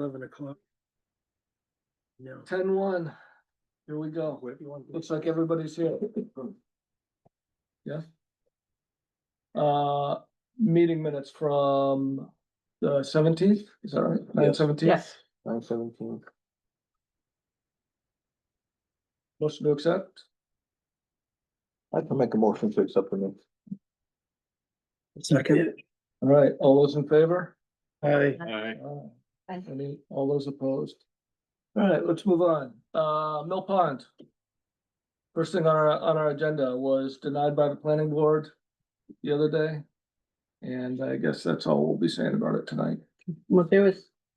11 o'clock. No. 10-1. Here we go. Looks like everybody's here. Yeah. Meeting minutes from the 17th, is that right? 9/17? Yes. 9/17. Motion to accept? I can make a motion to accept the minutes. Second. All right, all those in favor? Aye. All those opposed? All right, let's move on. Mill Pond. First thing on our agenda was denied by the planning board the other day. And I guess that's all we'll be saying about it tonight. Well, there was,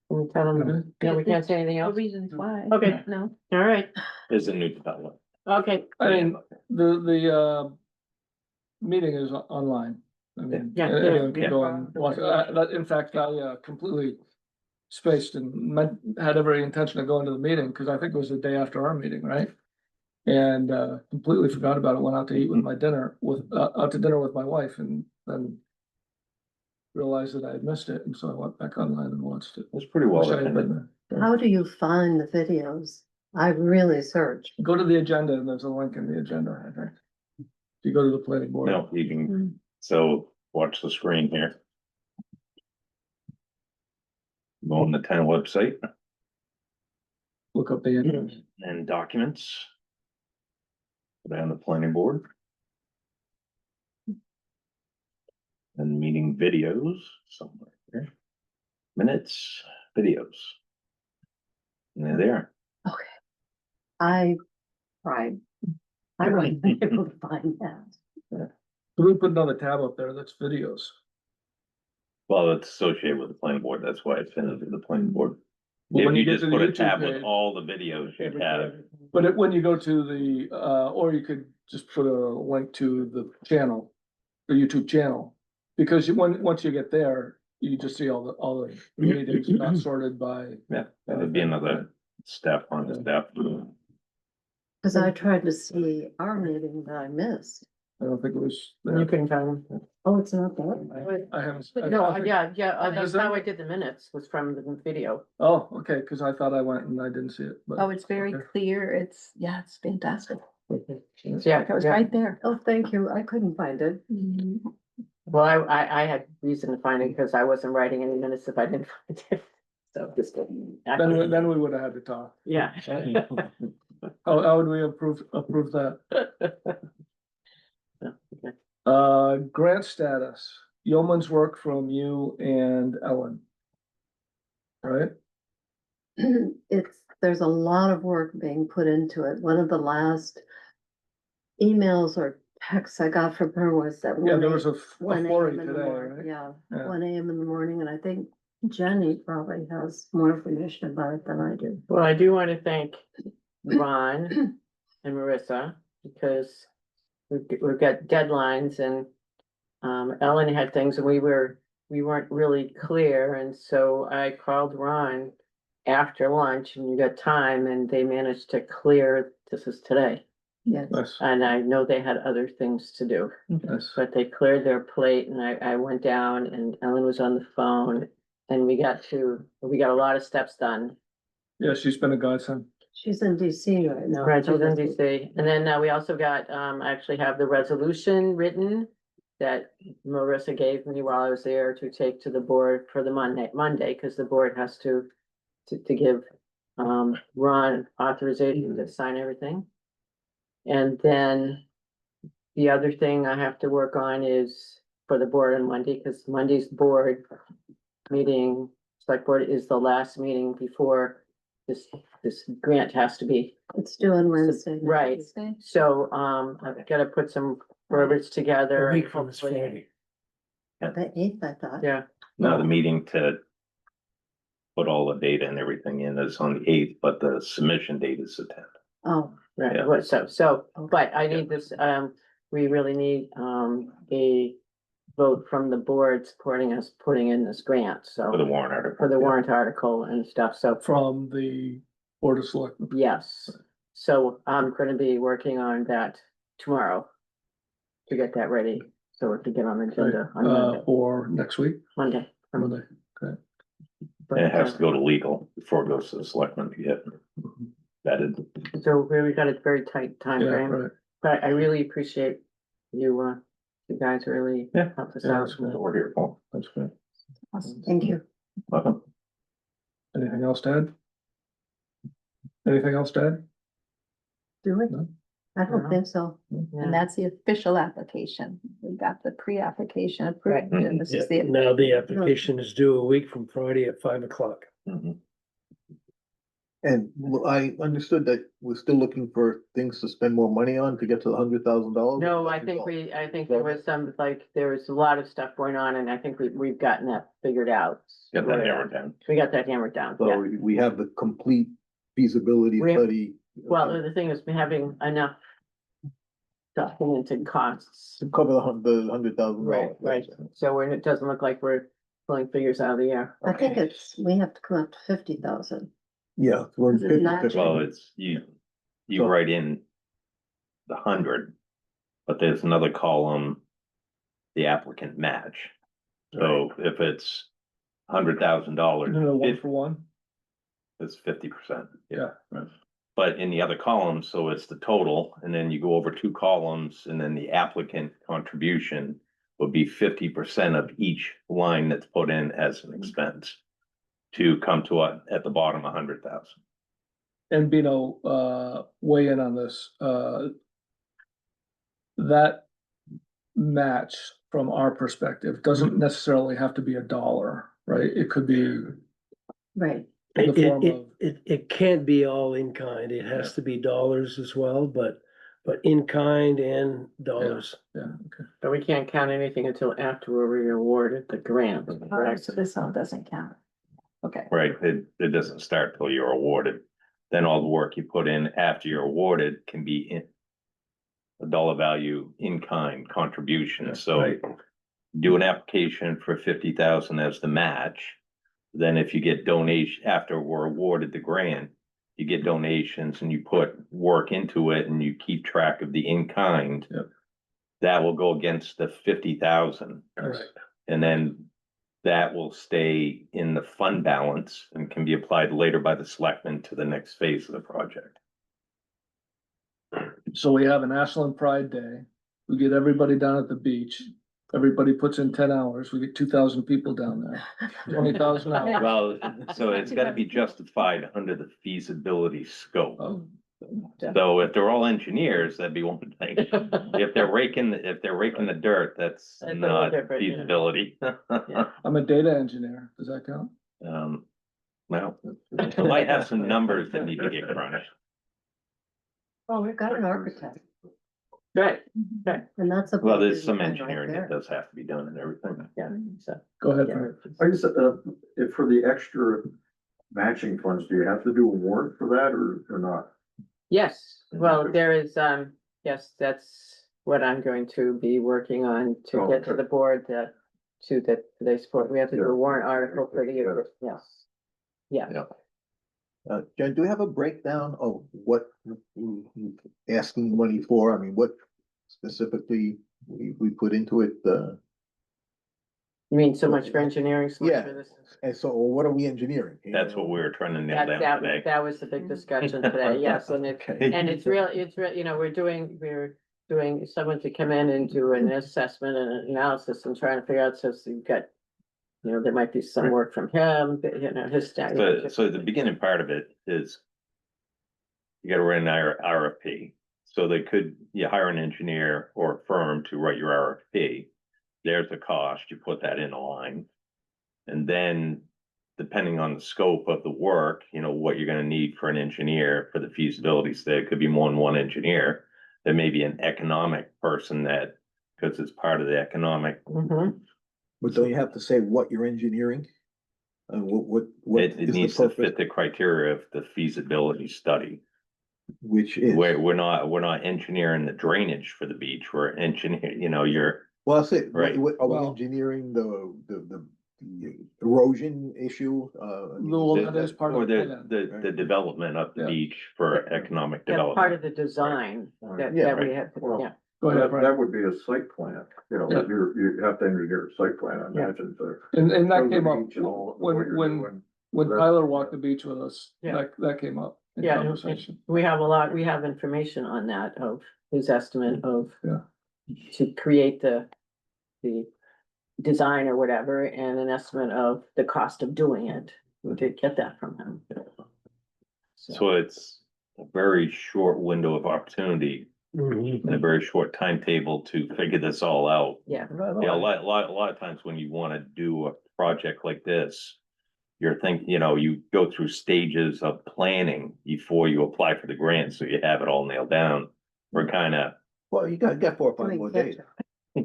can we tell them, Okay. no, we can't say anything No else? reasons why. Okay. No. All right, Is a new development. okay, I mean, the meeting is online. I mean, Yeah, yeah, anyone can yeah. go and watch. In fact, I completely spaced and had every intention of going to the meeting, because I think it was the day after our meeting, right? And completely forgot about it, went out to eat with my dinner out to dinner with my wife, and then realized that I had missed it, and so I went back online and watched it. It's pretty well Wish I had been attended. there. How do you find the videos? I really searched. Go to the agenda, and there's a link in the agenda, I think. If you go to the planning board. No, you can, so watch the screen here. Go on the town website Look up the address. and documents. Go down to planning board. And meeting videos somewhere here. Minutes, videos. And they're there. I tried. I wasn't able to find that. So we put another tab up there, that's videos. Well, it's associated with the planning board. That's why it's pinned to the planning board. Well, If when you you get just to the put a YouTube tab page- with all the videos you have, But when you go to the, or you could just put a link to the channel, the YouTube channel. Because once you get there, you just see all the meetings not sorted by. yeah, that would be another step on the step. Cause I tried to see our meeting that I missed. I don't think it was you there. couldn't find them. Oh, it's not there. I haven't. No, I- yeah, Oh, that's is there? how I did the minutes, was from the video. Oh, okay, cause I thought I went and I didn't see it, but. Oh, it's very okay. clear. It's fantastic. Yeah, It was yeah. right there. Oh, thank you. I couldn't find it. Well, I had reason to find it because I wasn't writing any minutes if I didn't find it. So just. Then we would have had to talk. Yeah. How would we approve that? Okay. Grant status, yeoman's work from you and Ellen. Right? There's a lot of work being put into it. One of the last emails or texts I got from her was that. Yeah, there was a 1 flurry a.m. in the today, morning, right? yeah, Yeah. 1 a.m. in the morning, and I think Jenny probably has more information about it than I do. Well, I do want to thank Ron and Marissa because we've got deadlines and Ellen had things and we weren't really clear. And so I called Ron after lunch and we got time and they managed to clear, this is today. Yes, Nice, And I know they had other things to do, nice. but they cleared their plate and I went down and Ellen was on the phone. And we got a lot of steps done. Yeah, she's been a godsend. she's in DC right now. Right, she's in DC. And then we also got, I actually have the resolution written that Marissa gave me while I was there to take to the board for the Monday, because the board has to give Ron authorization to sign everything. And then the other thing I have to work on is for the board on Monday, because Monday's board meeting, select board is the last meeting before this grant has to be. It's due on Wednesday. Right. So, I've got to put some verbiage together. A and week from this hopefully- Friday. The 8th, I thought. Yeah, Now the meeting to put all the data and everything in is on the 8th, but the submission date is the 10th. Oh, right, Yeah. what, so, but I need this, we really need, a vote from the board supporting us putting in this grant, so. For the warrant article. For the warrant article and stuff, so, From the Board of Selectmen. yes. So I'm gonna be working on that tomorrow to get that ready, so we can get on the agenda on Monday. Or next week, Monday. Monday, okay. And it has to go to legal before it goes to the selectmen to get vetted. So we got a very tight time Yeah, frame. right. But I really appreciate you, you guys really Yeah. helped us Yeah, out. that's good. We're here for. That's great. Awesome. Thank you. Welcome. Anything else to add? Anything else to add? Do we? No. I don't No. think so. Yeah. And that's the official application. We got the pre-application approved Right. and this is Yeah, the. now the application is due a week from Friday at 5 o'clock. Mhm. And I understood that we're still looking for things to spend more money on to get to the $100,000. No, I think there was some, like, there was a lot of stuff going on and I think we've gotten that figured out. Got that hammered down. We got that hammered down, So yeah. we have the complete feasibility We have- study. Well, the thing is, having enough documented costs. To cover the $100,000. Right. So it doesn't look like we're pulling figures out of the air. I think we have to come up to 50,000. Yeah. We're Is it not- 50. Well, it's, you So- write in the 100, but there's another column, the applicant match. So if it's $100,000, No, one for one? it's 50%. Yeah. Right. But in the other columns, so it's the total, and then you go over two columns, and then the applicant contribution would be 50% of each line that's put in as an expense to come to at the bottom, 100,000. And Bino, weigh in on this, that match from our perspective doesn't necessarily have to be $1, right? It could be Right. in the It, form it, of, it can't be all in kind. It has to be dollars as well, but in kind and dollars. yeah, okay. But we can't count anything until after we're awarded the grant, Oh, correct? so this all doesn't count. Okay. Right, it doesn't start till you're awarded. Then all the work you put in after you're awarded can be in a dollar value in kind contribution, so Right. do an application for 50,000 as the match. Then if you get donation, after we're awarded the grant, you get donations and you put work into it and you keep track of the in kind. Yep. That will go against the 50,000. Right. And then that will stay in the fund balance and can be applied later by the selectmen to the next phase of the project. So we have an Ashland Pride Day, we get everybody down at the beach, everybody puts in 10 hours, we get 2,000 people down there, 20,000 hours. Well, so it's gotta be justified under the feasibility scope. Oh, So if they're all engineers, that'd be one thing. If they're raking the dirt, that's That's a little not different, yeah. feasibility. I'm a data engineer, does that count? Well, it might have some numbers that need to get crunched. Oh, we've got an architect Right, and that's a. Well, big there's some right engineering there. that does have to be done and everything. yeah, so. Go ahead, yeah. Frank. I guess, if for the extra matching funds, do you have to do a warrant for that or not? Yes, well, there is, yes, that's what I'm going to be working on to Oh, get to okay. the board that they support. We have to do a Yeah. warrant article for the, yes. Yeah, Jen, do we have a breakdown of what we're asking money for? I mean, what specifically we put into it, you mean so much for engineering, so much Yeah. for this? and so what are we engineering? You That's know? what we were trying to nail down That today. was the big discussion today, yes, and it's real, you know, we're doing, someone to come in and do an assessment and an analysis and trying to figure out, so you've got, you know, there might be some work from him, but, you know, his staff. So the beginning part of it is you gotta write an RFP. So you hire an engineer or a firm to write your RFP. There's a cost, you put that in a line. And then depending on the scope of the work, you know, what you're gonna need for an engineer for the feasibility study, it could be more than one engineer. There may be an economic person that, because it's part of the economic, Mhm. But don't you have to say what you're engineering? And what it is the needs to purpose, fit the criteria of the feasibility study. which is, We're not engineering the drainage for the beach, we're engineering, you know, well, that's it. Right. Are we Well- engineering the erosion issue? Well, that is part of or the plan. the development of the Yeah. beach for economic That's part of development. the design that, Yeah, that we right. have, Well, yeah. Go ahead, Frank. That would be a site plan, you know, Yeah. you have to engineer a site plan, I Yeah. imagine, so. And that Show the came up beach and all- when, what you're when doing. when That's- Tyler walked the beach with us, Yeah. that came up in Yeah, and- conversation. We have we have information on that of his estimate of. Yeah. To create the design or whatever, and an estimate of the cost of doing it. We did get that from him. So it's a very short window of opportunity Mhm. and a very short timetable to figure this all out. Yeah, Yeah, a lot of times when you wanna do a project like this, you're thinking, you go through stages of planning before you apply for the grant, so you have it all nailed down. We're kinda, Well, you gotta get 4 or 5 Doing more days. catch-up. yeah,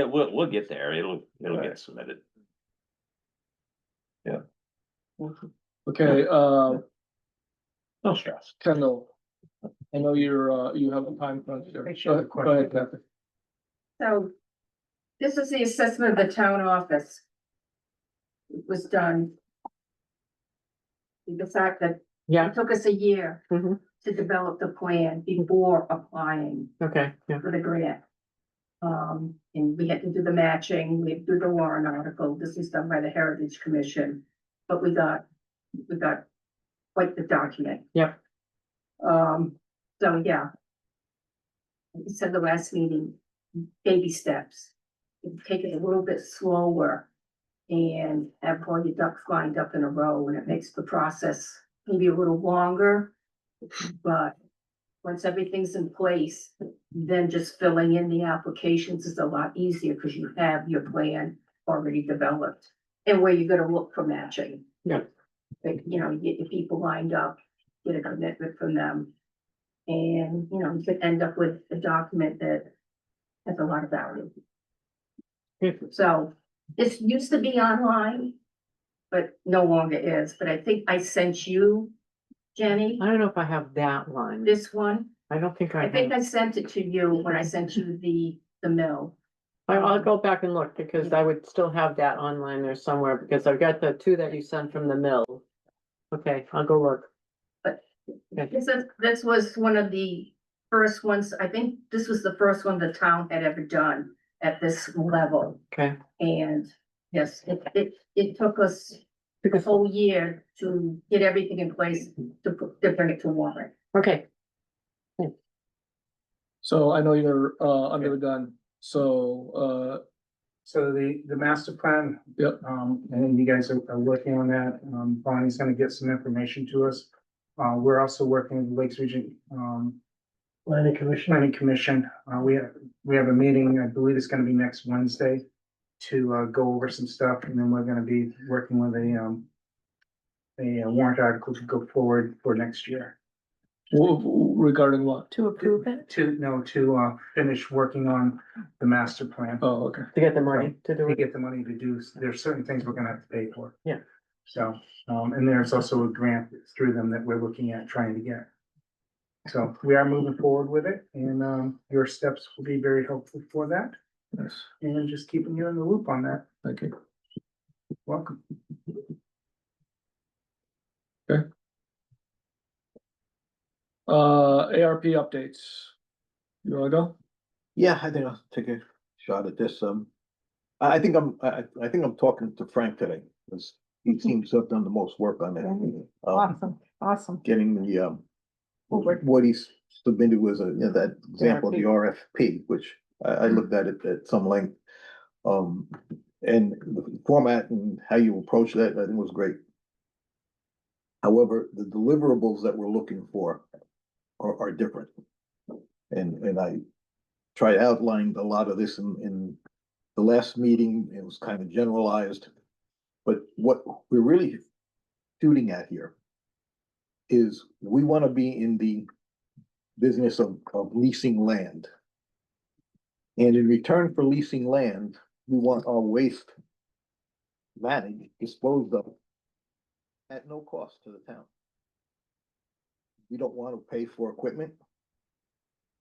we'll get there. It'll Right. get submitted. Okay, No stress. Kendall. I know you have a time crunch there. Go ahead, Kathy. So this is the assessment of the town office. It was done. The fact that yeah, it took us a year Mhm. to develop the plan before applying okay, yeah, for the grant. And we had to do the matching, we had to do the warrant article, this is done by the Heritage Commission, but we got quite the document. Yep. So yeah. Like you said the last meeting, baby steps. Take it a little bit slower and have all your ducks lined up in a row, and it makes the process maybe a little longer. But once everything's in place, then just filling in the applications is a lot easier because you have your plan already developed and where you're gonna look for matching. Yeah. Like, you get your people lined up, get a commitment from them. And, you could end up with a document that has a lot of value. Good. So this used to be online, but no longer is. But I think I sent you, Jenny, I don't know if I have that one. this one. I don't think I I think have. I sent it to you when I sent you the mill. I'll go back and look because I would still have that online there somewhere because I've got the two that you sent from the mill. Okay, I'll go look. Okay. This was one of the first ones, I think this was the first one the town had ever done at this level. Okay. And yes, it took us a whole year to get everything in place to bring it to warrant. Okay, So I know you're under the gun, so So the master plan. Yep. And you guys are working on that. Bonnie's gonna get some information to us. We're also working with the Lakes Region, Planning Commission. Planning Commission. We have a meeting, I believe it's gonna be next Wednesday. To go over some stuff, and then we're gonna be working with a warrant article to go forward for next year. regarding what? to approve it, To finish working on the master plan. Oh, okay. to get the money to do To it. get the money to do, there's certain things we're gonna have to pay for. Yeah. So, and there's also a grant through them that we're looking at trying to get. So we are moving forward with it, and your steps will be very helpful for that, Yes, and just keeping you in the loop on that. thank you. Welcome. ARP updates. You wanna go? Yeah, I think I'll take a shot at this. I think I'm talking to Frank today, because he seems to have done the most work on it. Awesome. Getting the, Forward. what he's submitted was that example of the RFP, which I looked at it at some length. And the format and how you approach that, I think was great. However, the deliverables that we're looking for are different. And I tried to outline a lot of this in the last meeting. It was kind of generalized. But what we're really shooting at here is we want to be in the business of leasing land. And in return for leasing land, we want our waste managed, disposed of at no cost to the town. We don't want to pay for equipment.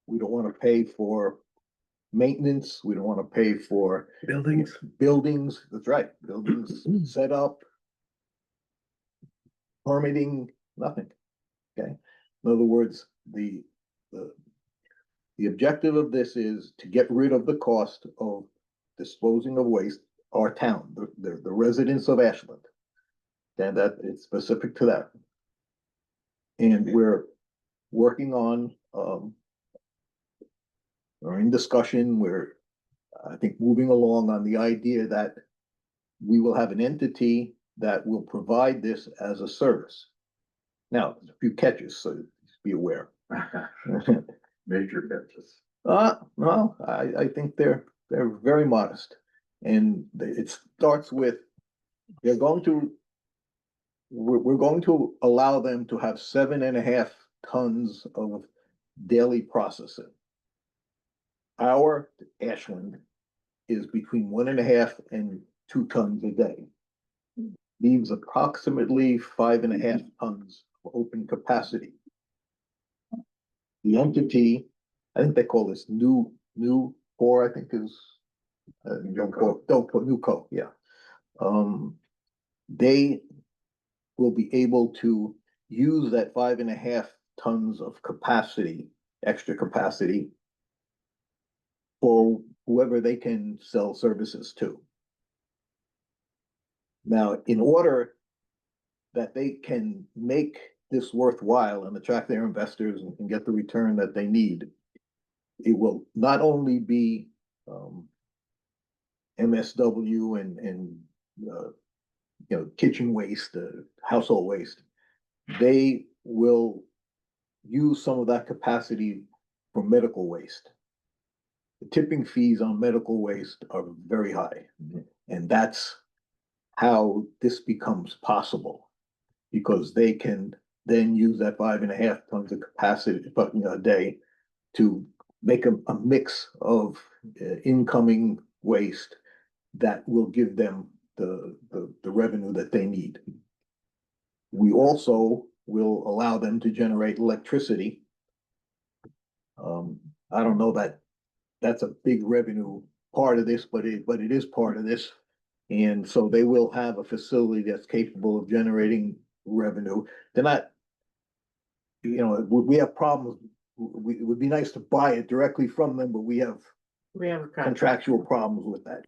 We don't want to pay for maintenance. We don't want to pay for Buildings. buildings. That's right, buildings set up, permitting, nothing. Okay, in other words, the objective of this is to get rid of the cost of disposing of waste, our town, the residents of Ashland. that it's specific to that. And we're working on, or in discussion, we're, I think, moving along on the idea that we will have an entity that will provide this as a service. Now, there's a few catches, so just be aware. Major catches. No, I think they're very modest. And it starts with, we're going to allow them to have 7.5 tons of daily processing. Our Ashland is between 1.5 and 2 tons a day. Leaves approximately 5.5 tons of open capacity. The entity, I think they call this new core, I think is Newco, yeah. They will be able to use that 5.5 tons of capacity, extra capacity, for whoever they can sell services to. Now, in order that they can make this worthwhile and attract their investors and get the return that they need, it will not only be MSW and kitchen waste, household waste. They will use some of that capacity for medical waste. The tipping fees on medical waste are very high, and that's how this becomes possible, because they can then use that 5.5 tons of capacity a day to make a mix of incoming waste that will give them the revenue that they need. We also will allow them to generate electricity. I don't know that that's a big revenue part of this, but it is part of this. And so they will have a facility that's capable of generating revenue. They're not, we have problems. It would be nice to buy it directly from them, but we have contractual problems with that.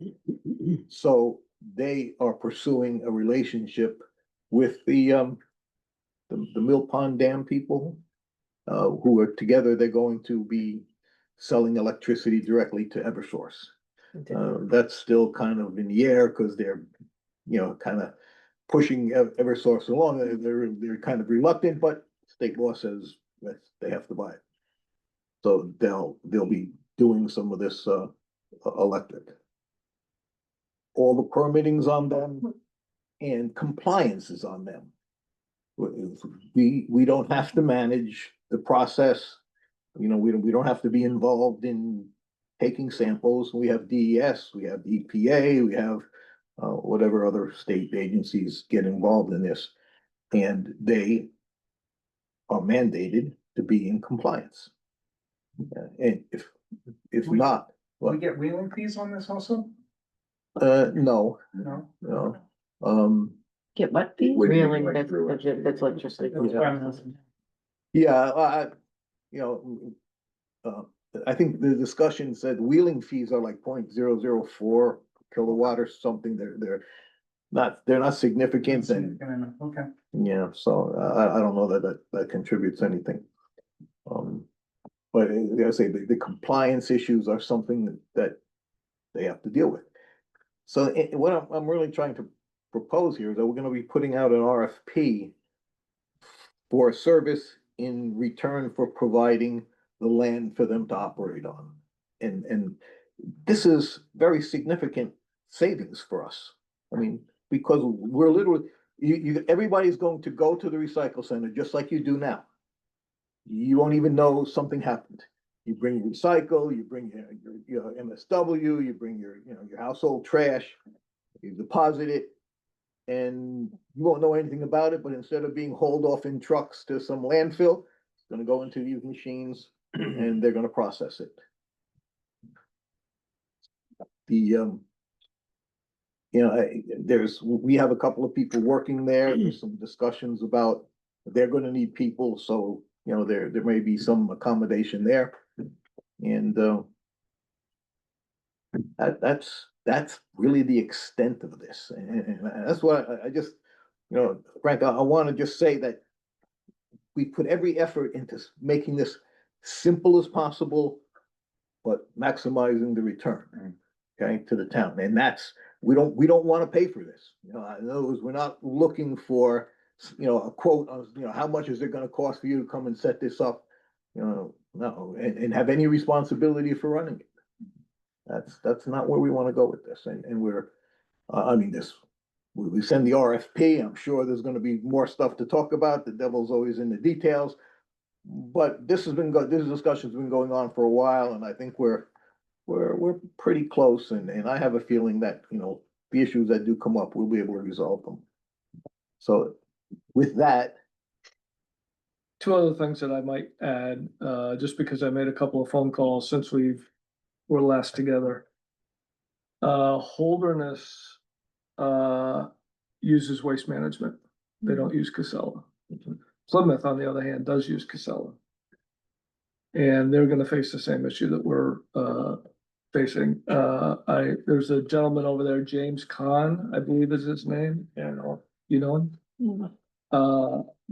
So they are pursuing a relationship with the Mill Pond Dam people, who are together. They're going to be selling electricity directly to Eversource. That's still kind of in the air because they're, kind of pushing Eversource along. They're kind of reluctant, but state law says that they have to buy it. So they'll be doing some of this electric. All the permitting's on them and compliance is on them. We don't have to manage the process. We don't have to be involved in taking samples. We have DES, we have EPA, we have whatever other state agencies get involved in this. And they are mandated to be in compliance. And if not, We get wheeling fees on this also? no. Get what fees? Would be Really, like that's electricity. Yeah, I think the discussion said wheeling fees are like 0.004 kilowatt or something. They're not significant, and Okay. yeah, so I don't know that contributes anything. But as I say, the compliance issues are something that they have to deal with. So what I'm really trying to propose here is that we're going to be putting out an RFP for a service in return for providing the land for them to operate on. And this is very significant savings for us. I mean, because we're literally, everybody's going to go to the recycle center just like you do now. You won't even know something happened. You bring your recycle, you bring your MSW, you bring your household trash, you deposit it, and you won't know anything about it, but instead of being hauled off in trucks to some landfill, it's gonna go into these machines and they're gonna process it. We have a couple of people working there. There's some discussions about they're gonna need people, so there may be some accommodation there. And that's really the extent of this. And that's what I just You know, Frank, I wanna just say that we put every effort into making this simple as possible, but maximizing the return, okay, to the town. And that's, we don't wanna pay for this. You know, in other words, we're not looking for, you know, a quote on, you know, how much is it gonna cost for you to come and set this up? You know, no, and have any responsibility for running it. That's not where we wanna go with this, and we're, I mean, we send the RFP, I'm sure there's gonna be more stuff to talk about, the devil's always in the details. But this discussion's been going on for a while, and I think we're pretty close, and I have a feeling that, you know, the issues that do come up, we'll be able to resolve them. So with that, Two other things that I might add, just because I made a couple of phone calls since were last together. Holderness, uses Waste Management. They don't use Casella. Plymouth, on the other hand, does use Casella. And they're gonna face the same issue that we're, facing. There's a gentleman over there, James Kahn, I believe is his name, and, you know him?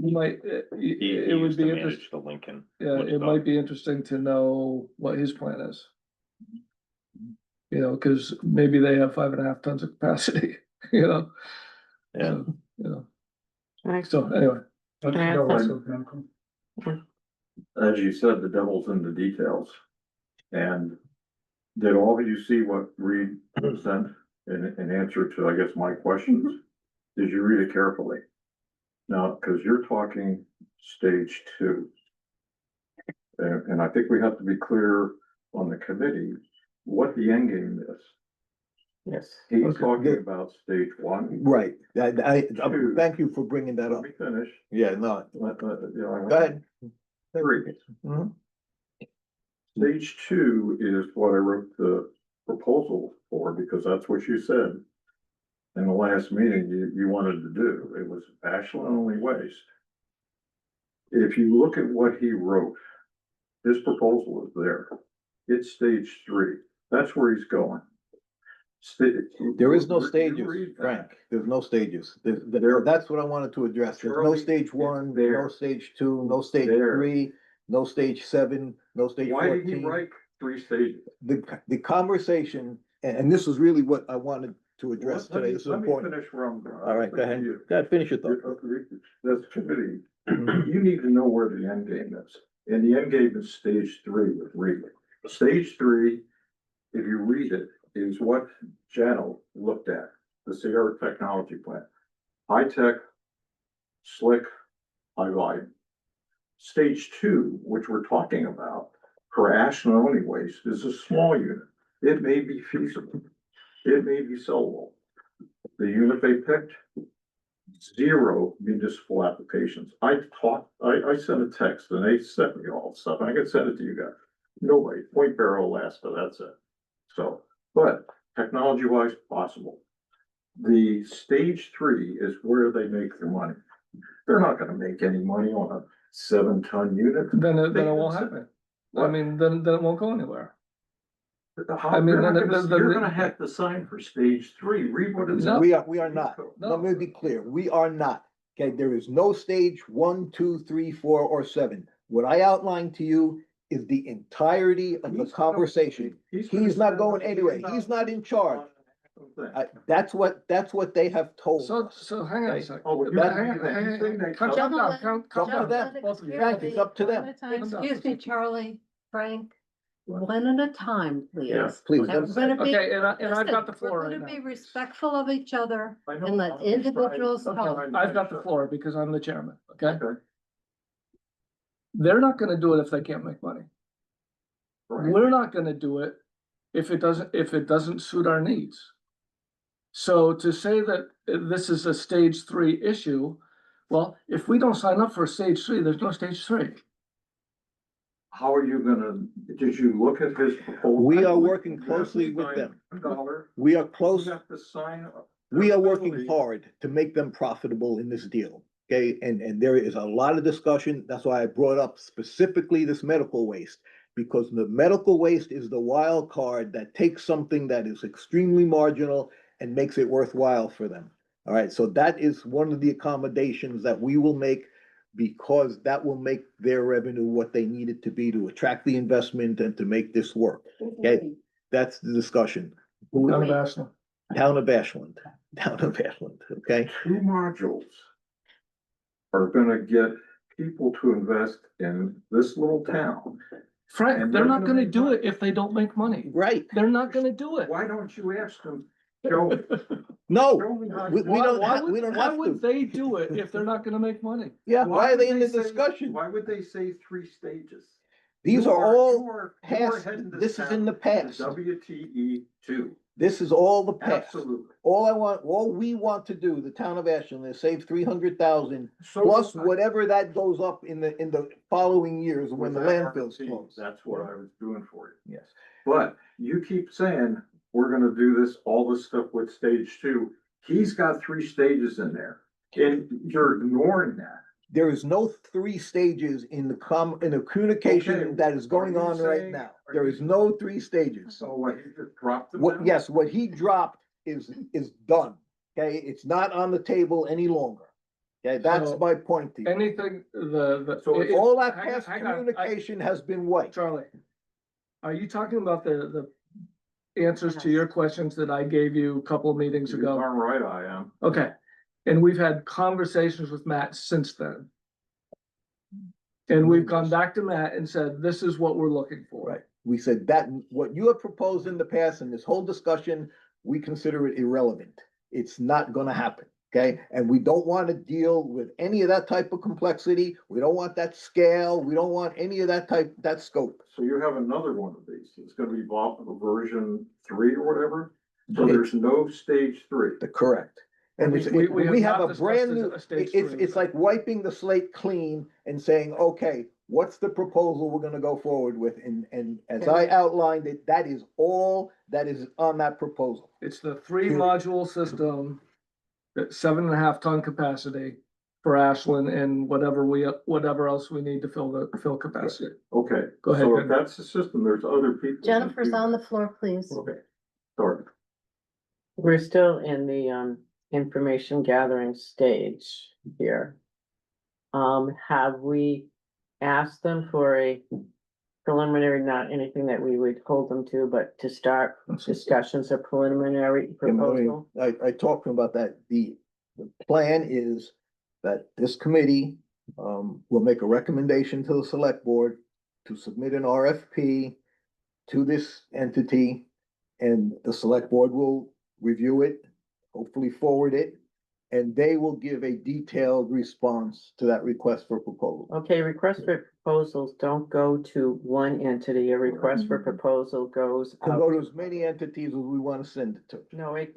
You might, He it would used to be interesting. manage the Lincoln. Yeah, it might be interesting to know what his plan is. You know, cause maybe they have 5.5 tons of capacity, you know? Yeah. You know, Right. so anyway, Can I ask As you said, the devil's in the details. And did all of you see what Reed sent in answer to, I guess, my questions? Did you read it carefully? Now, because you're talking stage 2. And I think we have to be clear on the committee what the end game is. Yes. He's Okay. talking about stage 1. right, thank you for bringing that Let up. me finish. Yeah, no, You know, go ahead. 3. Mhm. Stage 2 is what I wrote the proposal for, because that's what you said. In the last meeting, you wanted to do, it was Ashland only waste. If you look at what he wrote, his proposal is there. It's stage 3, that's where he's going. There is no You stages, read that. Frank, there's no stages, There- that's what I wanted to address, there's no Charlie, stage 1, it's there. no stage 2, no stage There. 3, no stage 7, no stage Why did he 14. write 3 stages? The conversation, and this is really what I wanted to address Let today, me- this is let me important. finish where I'm going. All right, go ahead, finish it though. This committee, you need to know where the end game is, and the end game is stage 3 with Reed. Stage 3, if you read it, is what Jano looked at, the Sierra Technology Plant. High tech, slick, high volume. Stage 2, which we're talking about, for Ashland only waste, is a small unit. It may be feasible, it may be sellable. The unit they picked, 0 municipal applications. I sent a text and they sent me all the stuff, I can send it to you guys. Nobody, Point Barrow, Alaska, that's it. So, but technology wise, possible. The stage 3 is where they make their money. They're not gonna make any money on a 7-ton unit. then it won't happen. I mean, then it won't go anywhere. I mean, then- you're gonna have to sign for stage 3, read what it No. says. We are not, No. let me be clear, we are not, okay, there is no stage 1, 2, 3, 4, or 7. What I outlined to you is the entirety of the He's- conversation. He's not going anywhere, he's not in charge. That's what they have told So, us. so hang on a Okay. second. Oh, well, That- Hang on, hang on. Calm Gentlemen, down, calm It's up to down. them. Both of you. Frank, it's up to them. Excuse me, Charlie, Frank, one at a time, please. Yeah. Please, And we're gonna be- Okay, and I've got the listen, floor we're right gonna now. be respectful of each other I know. and let individuals Okay, talk. I've got the floor because I'm the chairman, okay? Okay. They're not gonna do it if they can't make money. Right. We're not gonna do it if it doesn't suit our needs. So to say that this is a stage 3 issue, well, if we don't sign up for stage 3, there's no stage 3. How are you gonna, did you look at his proposal? We are working closely with them. $1. We are You close, have to sign up. we are working hard to make them profitable in this deal. Okay, and there is a lot of discussion, that's why I brought up specifically this medical waste. Because the medical waste is the wild card that takes something that is extremely marginal and makes it worthwhile for them. All right, so that is one of the accommodations that we will make because that will make their revenue what they need it to be to attract the investment and to make this work. Okay, that's the discussion. Town of Ashland. Town of Ashland, town of Ashland, okay? 2 modules are gonna get people to invest in this little town. Frank, And they're they're not gonna gonna make do money. it if they don't make money. Right, They're not gonna do it. Why don't you ask them, show me, no, show me how. we Why- don't why have, would- we don't Why have would to. they do it if they're not gonna make money? Yeah, why are would they in the say- discussion? Why would they say 3 stages? These You are all you are past, heading this is in the town past. to WTE 2, This is all the past. absolutely. All we want to do, the town of Ashland, is save 300,000 So plus do I. whatever that goes up in the following years when the With that landfills RFP, close. That's what I was doing for you. Yes. But you keep saying, we're gonna do this, all this stuff with stage 2. He's got 3 stages in there, and you're ignoring that. There is no 3 stages in the communication Okay, that is going are you on right saying- now. are There you- is no 3 stages. So what, he just dropped them What, down? yes, what he dropped is done, okay? It's not on the table any longer. Okay, that's So, my point to you. Anything, So it- All that hang on, past hang on, communication has been wiped. Charlie, are you talking about the answers to your questions that I gave you a couple of meetings You're ago? darn right I am. Okay, and we've had conversations with Matt since then. And we've gone back to Matt and said, this is what we're looking for. Right. We said that what you have proposed in the past in this whole discussion, we consider it irrelevant. It's not gonna happen, okay? And we don't want to deal with any of that type of complexity. We don't want that scale. We don't want any of that scope. So you have another one of these, it's gonna be version 3 or whatever, so there's no stage 3. Correct. And We- we we have have not a brand discussed new, a stage it's, three. it's like wiping the slate clean and saying, okay, what's the proposal we're gonna go forward with? And as I outlined it, that is all that is on that proposal. It's the 3 module system, at 7.5 ton capacity for Ashland and whatever else we need to fill capacity. Okay. Go ahead, So Ben. if that's the system, there's other people. that Jennifer's do on the that. floor, please. Okay, sorry. We're still in the information gathering stage here. Have we asked them for a preliminary, not anything that we would hold them to, but to start discussions of preliminary proposal? I talked to him about that. The plan is that this committee will make a recommendation to the select board to submit an RFP to this entity, and the select board will review it, hopefully forward it, and they will give a detailed response to that request for proposal. Okay, request for proposals don't go to one entity. A request for proposal goes Can go out. to as many entities as we want to send it to. No, it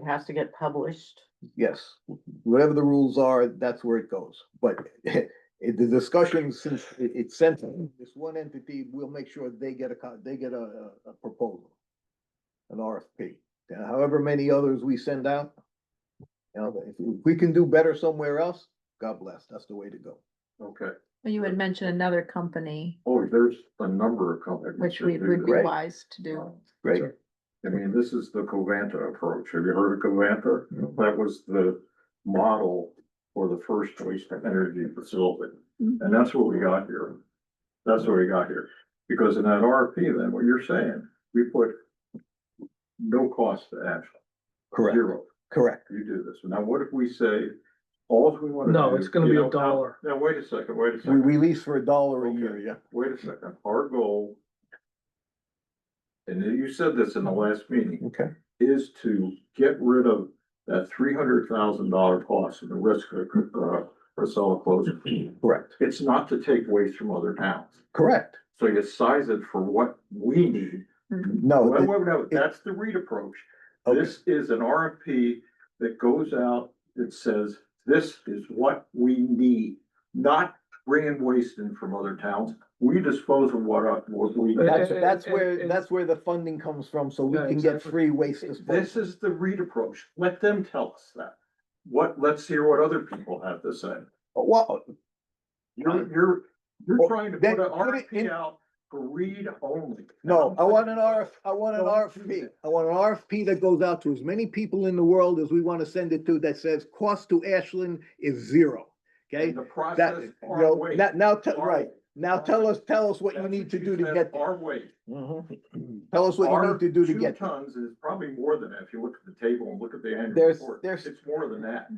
has to get published. Yes, whatever the rules are, that's where it goes. But the discussion, since it's sent to this one entity, we'll make sure they get a proposal, an RFP. And however many others we send out, you know, if we can do better somewhere else, God bless, that's the way to go. Okay. Well, you would mention another company, Oh, there's a number of companies. which that we do would be this. wise to do. Great. I mean, this is the Covanta approach. Have you heard of Covanta? That was the model for the first waste energy facility. And that's what we got here. That's what we got here. Because in that RFP, then, what you're saying, we put no cost to Ashland, Correct, 0. correct. You do this. Now, what if we say, all we wanna do? No, it's gonna be you $1. know, now, wait a second, wait a We second. release for $1 a year, Okay. yeah. Wait a second, our goal. And you said this in the last meeting, Okay. is to get rid of that $300,000 cost and the risk of, Priscilla closure. Correct, It's not to take waste from other towns, correct. so you size it for what we need. No, Wait, that's the REIT approach. Okay. This is an RFP that goes out, that says, this is what we need, not bringing waste in from other towns. We dispose of what we. that's and- that's where the funding comes from, so we Yeah, can get exactly. free waste This disposal. is the REIT approach. Let them tell us that. Let's hear what other people have to say. Well, You're Well, trying to then put an put it in- RFP out for read only. No, I want an I want an RFP. I want an RFP that goes out to as many people in the world as we want to send it to that says cost to Ashland is zero. Okay? And the That, process, you our know, way. now, Our right, way. now tell us what you That's need to what do to said, get there. Our way. Mhm. Tell us what you need to do to Our get 2 there. tons is probably more than that, if you look at the table and look at the annual There's- report, there's- it's more than that.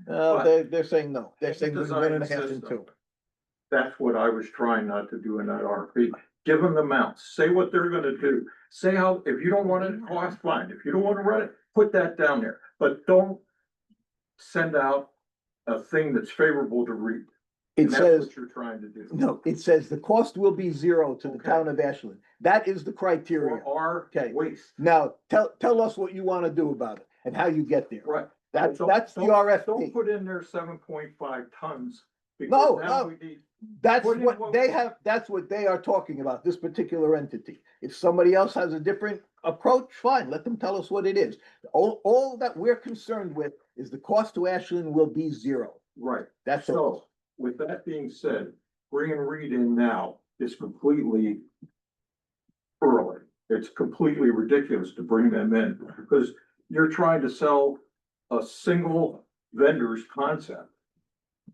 They're saying no. They're saying between Design 1.5 and system. 2. That's what I was trying not to do in that RFP. Give them the amounts, say what they're gonna do, say how, if you don't want it to cost, fine, if you don't wanna run it, put that down there, but don't send out a thing that's favorable to read. It And that's says, what you're trying to do. no, it says the cost will be zero to the Okay. town of Ashland. That is the criteria. For our Okay. waste, Now, tell us what you want to do about it and how you get there. right? That's the Don't RFP. put in there 7.5 tons. No, Because now no. we need, That's put in what what they we- have, that's what they are talking about, this particular entity. If somebody else has a different approach, fine, let them tell us what it is. All that we're concerned with is the cost to Ashland will be zero. right. That's So, all. with that being said, bringing Reed in now is completely early. It's completely ridiculous to bring them in, because you're trying to sell a single vendor's concept.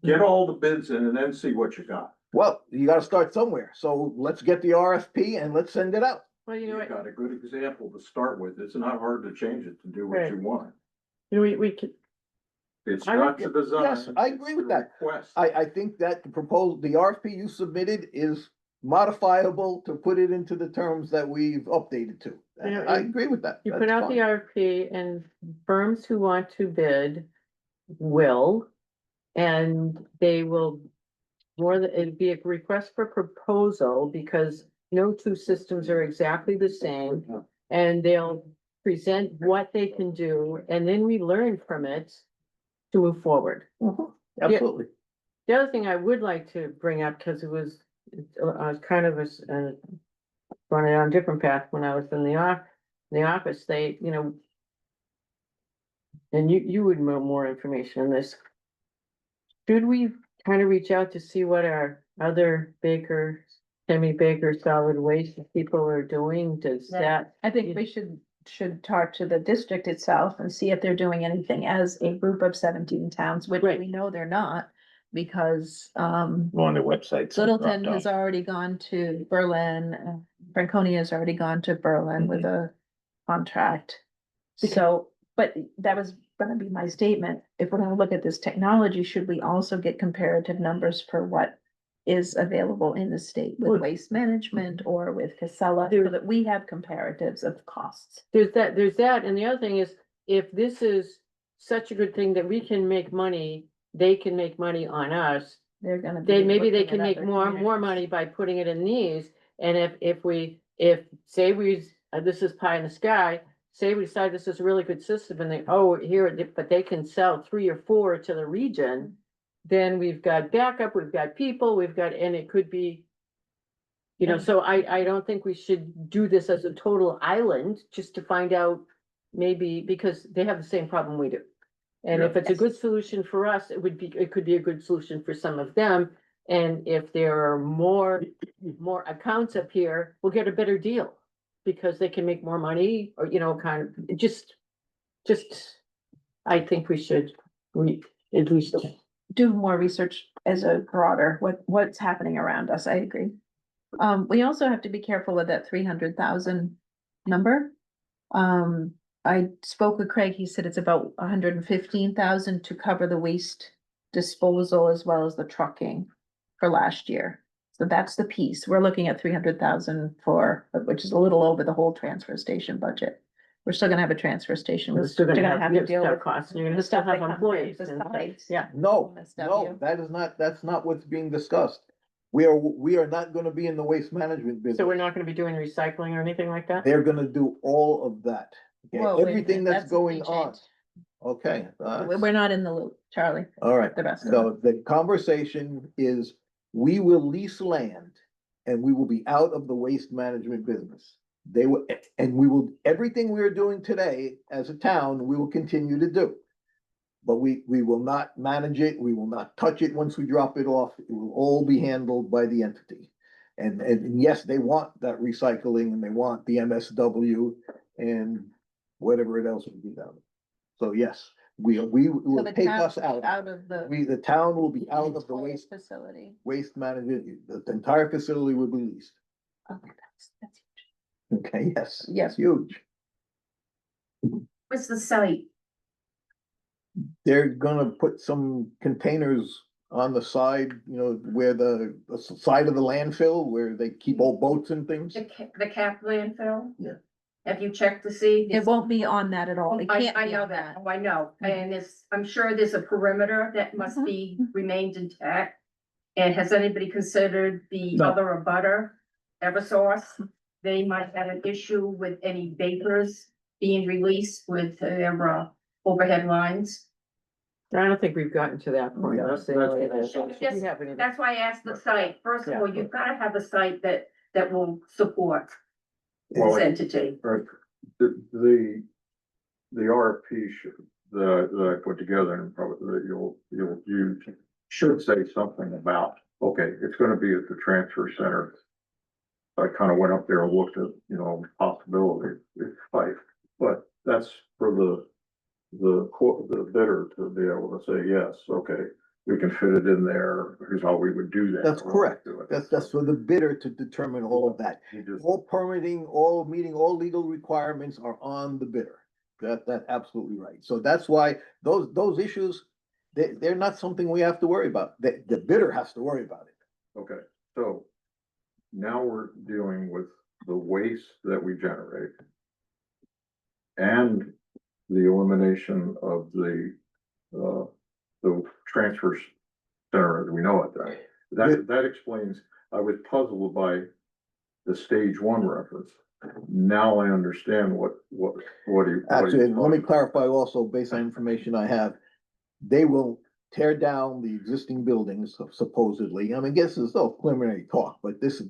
Get all the bids in and then see what you got. Well, you gotta start somewhere, so let's get the RFP and let's send it out. Well, you know You what, got a good example to start with. It's not hard to change it to do what you want. you know, we could, It's I not like the design. Yes, I it's agree with the that. Request. I think that the RFP you submitted is modifiable to put it into the terms that we've updated to. Yeah, I agree with that. you That's put out the fine. RFP and firms who want to bid will. And they will, it'd be a request for proposal because no two systems are exactly the same. And they'll present what they can do and then we learn from it to move forward. Absolutely. The other thing I would like to bring up, because it was, kind of running on a different path when I was in the office, they, you know. And you would know more information on this. Should we kind of reach out to see what our other semi-baker solid waste people are doing? Does that? I think we should talk to the district itself and see if they're doing anything as a group of 17 towns, which Right. we know they're not. Because, Go on their websites. and Littleton drop has down. already gone to Berlin, Franconia has already gone to Berlin with a contract. So, but that was gonna be my statement, if we're gonna look at this technology, should we also get comparative numbers for what is available in the state Well- with waste management or with Casella, so that we have comparatives of costs? There's that, and the other thing is, if this is such a good thing that we can make money, they can make money on us. They're gonna be. Maybe they looking can at make other more communities. money by putting it in these, and if say this is pie in the sky. Say we decide this is a really good system and but they can sell 3 or 4 to the region. Then we've got backup, we've got people, and it could be. You know, so I don't think we should do this as a total island, just to find out, maybe, because they have the same problem we do. And if it's a good solution for us, it could be a good solution for some of them. And if there are more accounts up here, we'll get a better deal. Because they can make more money, or, you know, kind of, just, I think we should, at least. Do more research as a broader, what's happening around us, I agree. We also have to be careful with that 300,000 number. I spoke with Craig, he said it's about 115,000 to cover the waste disposal as well as the trucking for last year. So that's the piece, we're looking at 300,000 which is a little over the whole transfer station budget. We're still gonna have a transfer station, we're still gonna have to deal with. Costs, and you're the gonna still stuff that have comes employees. in and stuff. besides. Yeah, No, MSW. that's not what's being discussed. We are not gonna be in the waste management business. so we're not gonna be doing recycling or anything like that? They're gonna do all of that. Okay, Whoa, wait a everything minute, that's a going big on. change. Okay. We're not in the loop, Charlie, All right. the rest of it. So the conversation is, we will lease land and we will be out of the waste management business. They will, and we will, everything we're doing today as a town, we will continue to do. But we will not manage it, we will not touch it once we drop it off, it will all be handled by the entity. And yes, they want that recycling and they want the MSW and whatever it else would be down. So yes, we So will the take town us out. Out of the. The town will be out of the waste, Facility. waste management, the entire facility will be leased. Okay, that's. Okay, yes. Yes. It's huge. What's the site? They're gonna put some containers on the side, you know, where the side of the landfill, where they keep old boats and things. The cap landfill? Yeah. Have you checked to see? It won't be on that at all. It can't I be know on that, that. oh, I know, Mhm. and it's, I'm sure there's a perimeter that must Mhm. be remained intact. And has anybody considered the No. other abutter, Eversource? They might have an issue with any vapors being released with their overhead lines. I don't think we've gotten to that point. Yeah, Let's see that's- what it that's- is. that's- If you have any- That's why I asked the site, first of all, Yeah. you've gotta have a site that will support Well, this entity. Right, the RFP that I put together and probably that you'll use should say something about, okay, it's gonna be at the transfer center. I kind of went up there and looked at, you know, possibilities, it's tight, but that's for the bidder to be able to say, yes, okay, we can fit it in there, here's how we would do that. That's correct. Do it. That's for the bidder to determine all of that. You just- All permitting, all meeting, all legal requirements are on the bidder. That's absolutely right. So that's why those issues, they're not something we have to worry about. The bidder has to worry about it. Okay, so now we're dealing with the waste that we generate and the elimination of the transfer center as we know it then. That explains, I was puzzled by the stage one reference. Now I understand what he. Actually, and let me clarify also, based on information I have, they will tear down the existing buildings supposedly. I mean, I guess it's all preliminary talk, but this is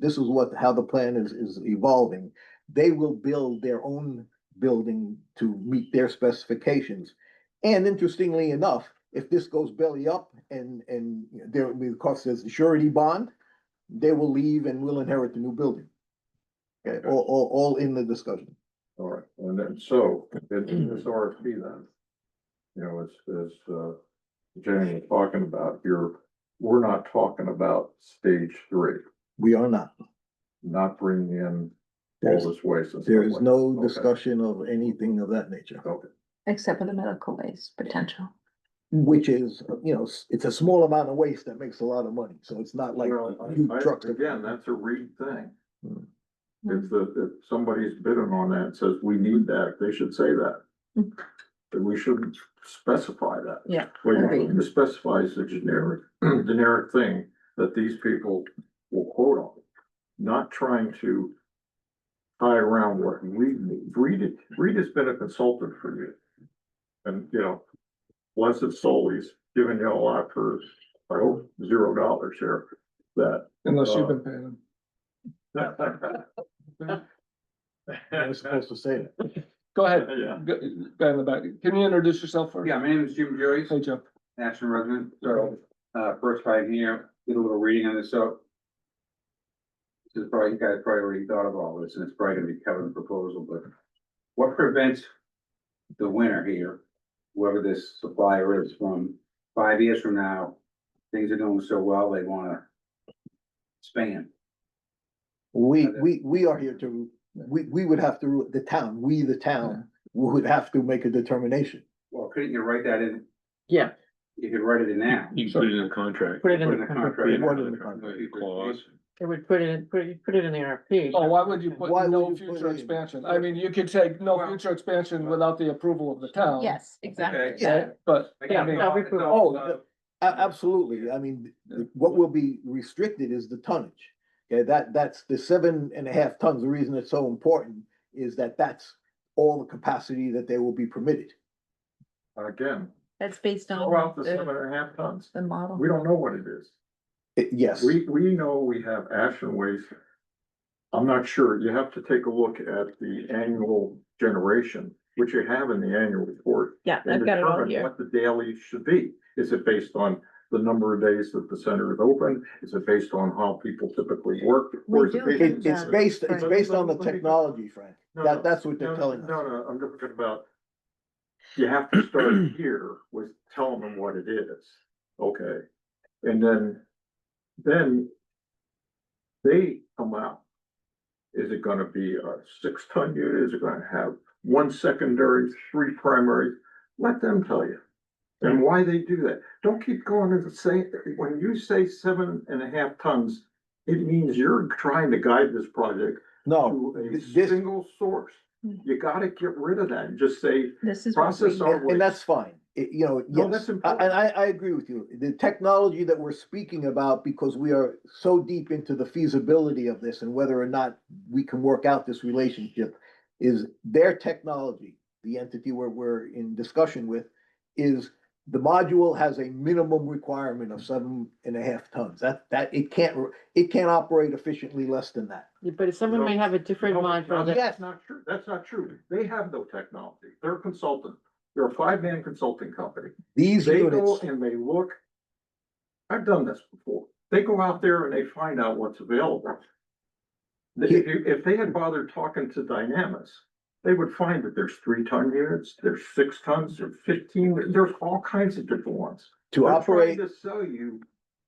how the plan is evolving. They will build their own building to meet their specifications. And interestingly enough, if this goes belly up and there will be, of course, there's a surety bond, they will leave and will inherit the new building. Okay, all in the discussion. All right, and then, so, in this RFP then, you know, as Jenny was talking about here, we're not talking about stage three, We are not. not bringing in There's- all this waste. and There stuff is like no that. Okay. discussion of anything of that nature, Okay, Except for the medical waste potential. which is, you know, it's a small amount of waste that makes a lot of money. So it's not like well, huge trucks. again, that's a Reed thing. Hmm. If somebody's bidding on that and says, we need that, they should say that. Hmm. And we shouldn't specify that. Yeah, Well, you agreed. know, it specifies the generic thing that these people will quote on, not trying to tie around what Reed needs. Reed has been a consultant for you. And, you know, blessed soul, he's given you a lot for, I hope, $0 here, that. Unless you've been paying them. I was supposed to say that. Go ahead, Yeah. guy in the back. Can you introduce yourself first? Yeah, my name is Jim Joyce, Hey, Joe. Ashland resident, so, first time here, did a little reading on this, so. This is probably, you guys probably already thought of all this, and it's probably gonna be covered in the proposal, but what prevents the winner here, whoever this supplier is, from 5 years from now, things are doing so well, they wanna expand? We are here to, we would have to, the town, the town, would have to make a determination. Well, couldn't you write that in, Yeah, you could write it in now? You put it in a contract. put it Put in, in the the- contract. Put it in the contract. Clause. it would put it in the RFP. Oh, why would you put Why would no you put future it in? expansion? I mean, you could say no Well- future expansion without the approval of the town. Yes, exactly. Okay. Yeah. But, Yeah, I mean, no, we put- Oh, absolutely. I mean, what will be restricted is the tonnage. Okay, that's the 7.5 tons. The reason it's so important is that that's all the capacity that they will be permitted. Again, That's based on throw out the the 7.5 tons. the model. We don't know what it is. Yes, We know we have ash and waste. I'm not sure. You have to take a look at the annual generation, which you have in the annual report. Yeah, And I've got it all determine here. what the daily should be. Is it based on the number of days that the center is open? Is it based on how people typically work? Or We is it do based- get It's that. based on the technology, Frank. No, That's what they're no, telling us. No, I'm talking about, you have to start here with telling them what it is, okay? And then they come out. Is it gonna be a 6-ton unit? Is it gonna have 1 secondary, 3 primary? Let them tell you. And why they do that. Don't keep going to the same, when you say 7.5 tons, it means you're trying to guide this project No, to a this, single source. You gotta get rid of that and just say, This is. what process we- our and waste. that's fine. You know, No, yes, that's and important. I agree with you. The technology that we're speaking about, because we are so deep into the feasibility of this and whether or not we can work out this relationship, is their technology, the entity we're in discussion with, is the module has a minimum requirement of 7.5 tons. That it can't operate efficiently less than that. But someone No, may have a different No, module that, Yes. That's not true. That's not true. They have no technology. They're a consultant. They're a 5-man consulting company. These They go units, and they look. I've done this before. They go out there and they find out what's available. If they had bothered talking to Dynamis, they would find that there's 3-ton units, there's 6 tons, there's 15, there's all kinds of different ones. to They're operate, trying to sell you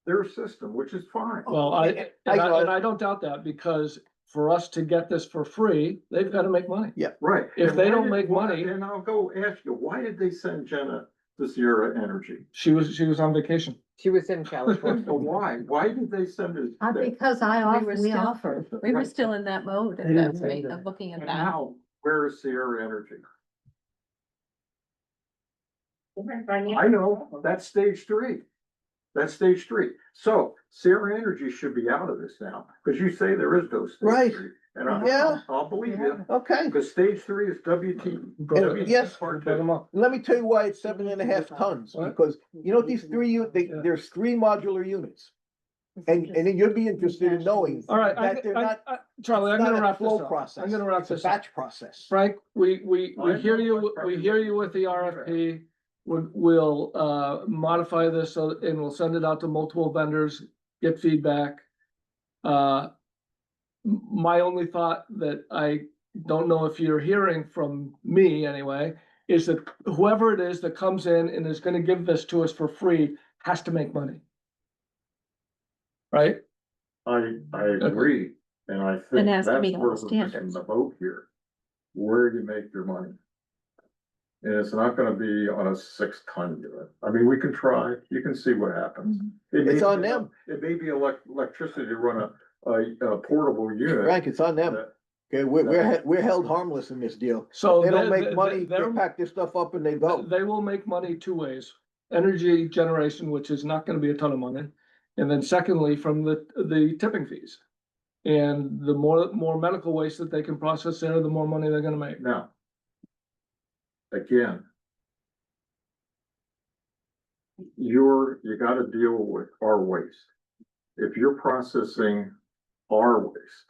their system, which is fine. Well, I- and I- I don't doubt that, because for us to get this for free, they've gotta make money. Right. If And they why don't did- make why- money- And I'll go ask you, why did they send Jenna to Sierra Energy? She was on vacation. she was in California. But why? Why did they send her? there? Because We were we still- offer. We were still in that mode They at didn't that say rate that. of looking at And that. now, where is Sierra Energy? I know, that's stage 3. That's stage 3. So Sierra Energy should be out of this now, because you say there is no stage Right. 3. And Yeah. I'll believe you, okay. because stage 3 is WT. WT yes. part Bring 2. them up. Let me tell you why it's 7.5 tons, What? because you know, these there's 3 modular units. And then you'll be interested in knowing All right, that they're not, Charlie, I'm it's gonna not a wrap this flow up. process. I'm gonna wrap It's a this up. batch process. Frank, we I hear know you, what we hear you with the RFP. We'll modify this and we'll send it out to multiple vendors, get feedback. My only thought that I don't know if you're hearing from me anyway, is that whoever it is that comes in and is gonna give this to us for free has to make money. Right? I agree, and I think It has to that's meet all where the we're missing standards. the boat here. Where do you make your money? And it's not gonna be on a 6-ton unit. I mean, we can try, you can see what happens. Mm-hmm. It may It's on be- them. It may be electricity to run a portable unit. Frank, it's on them. that- Okay, we're held harmless in this deal. So They don't make money, they they're- pack their stuff up and they go. They will make money 2 ways. Energy generation, which is not gonna be a ton of money. And then secondly, from the tipping fees. And the more medical waste that they can process there, the more money they're gonna make. Now. Again. You gotta deal with our waste. If you're processing our waste.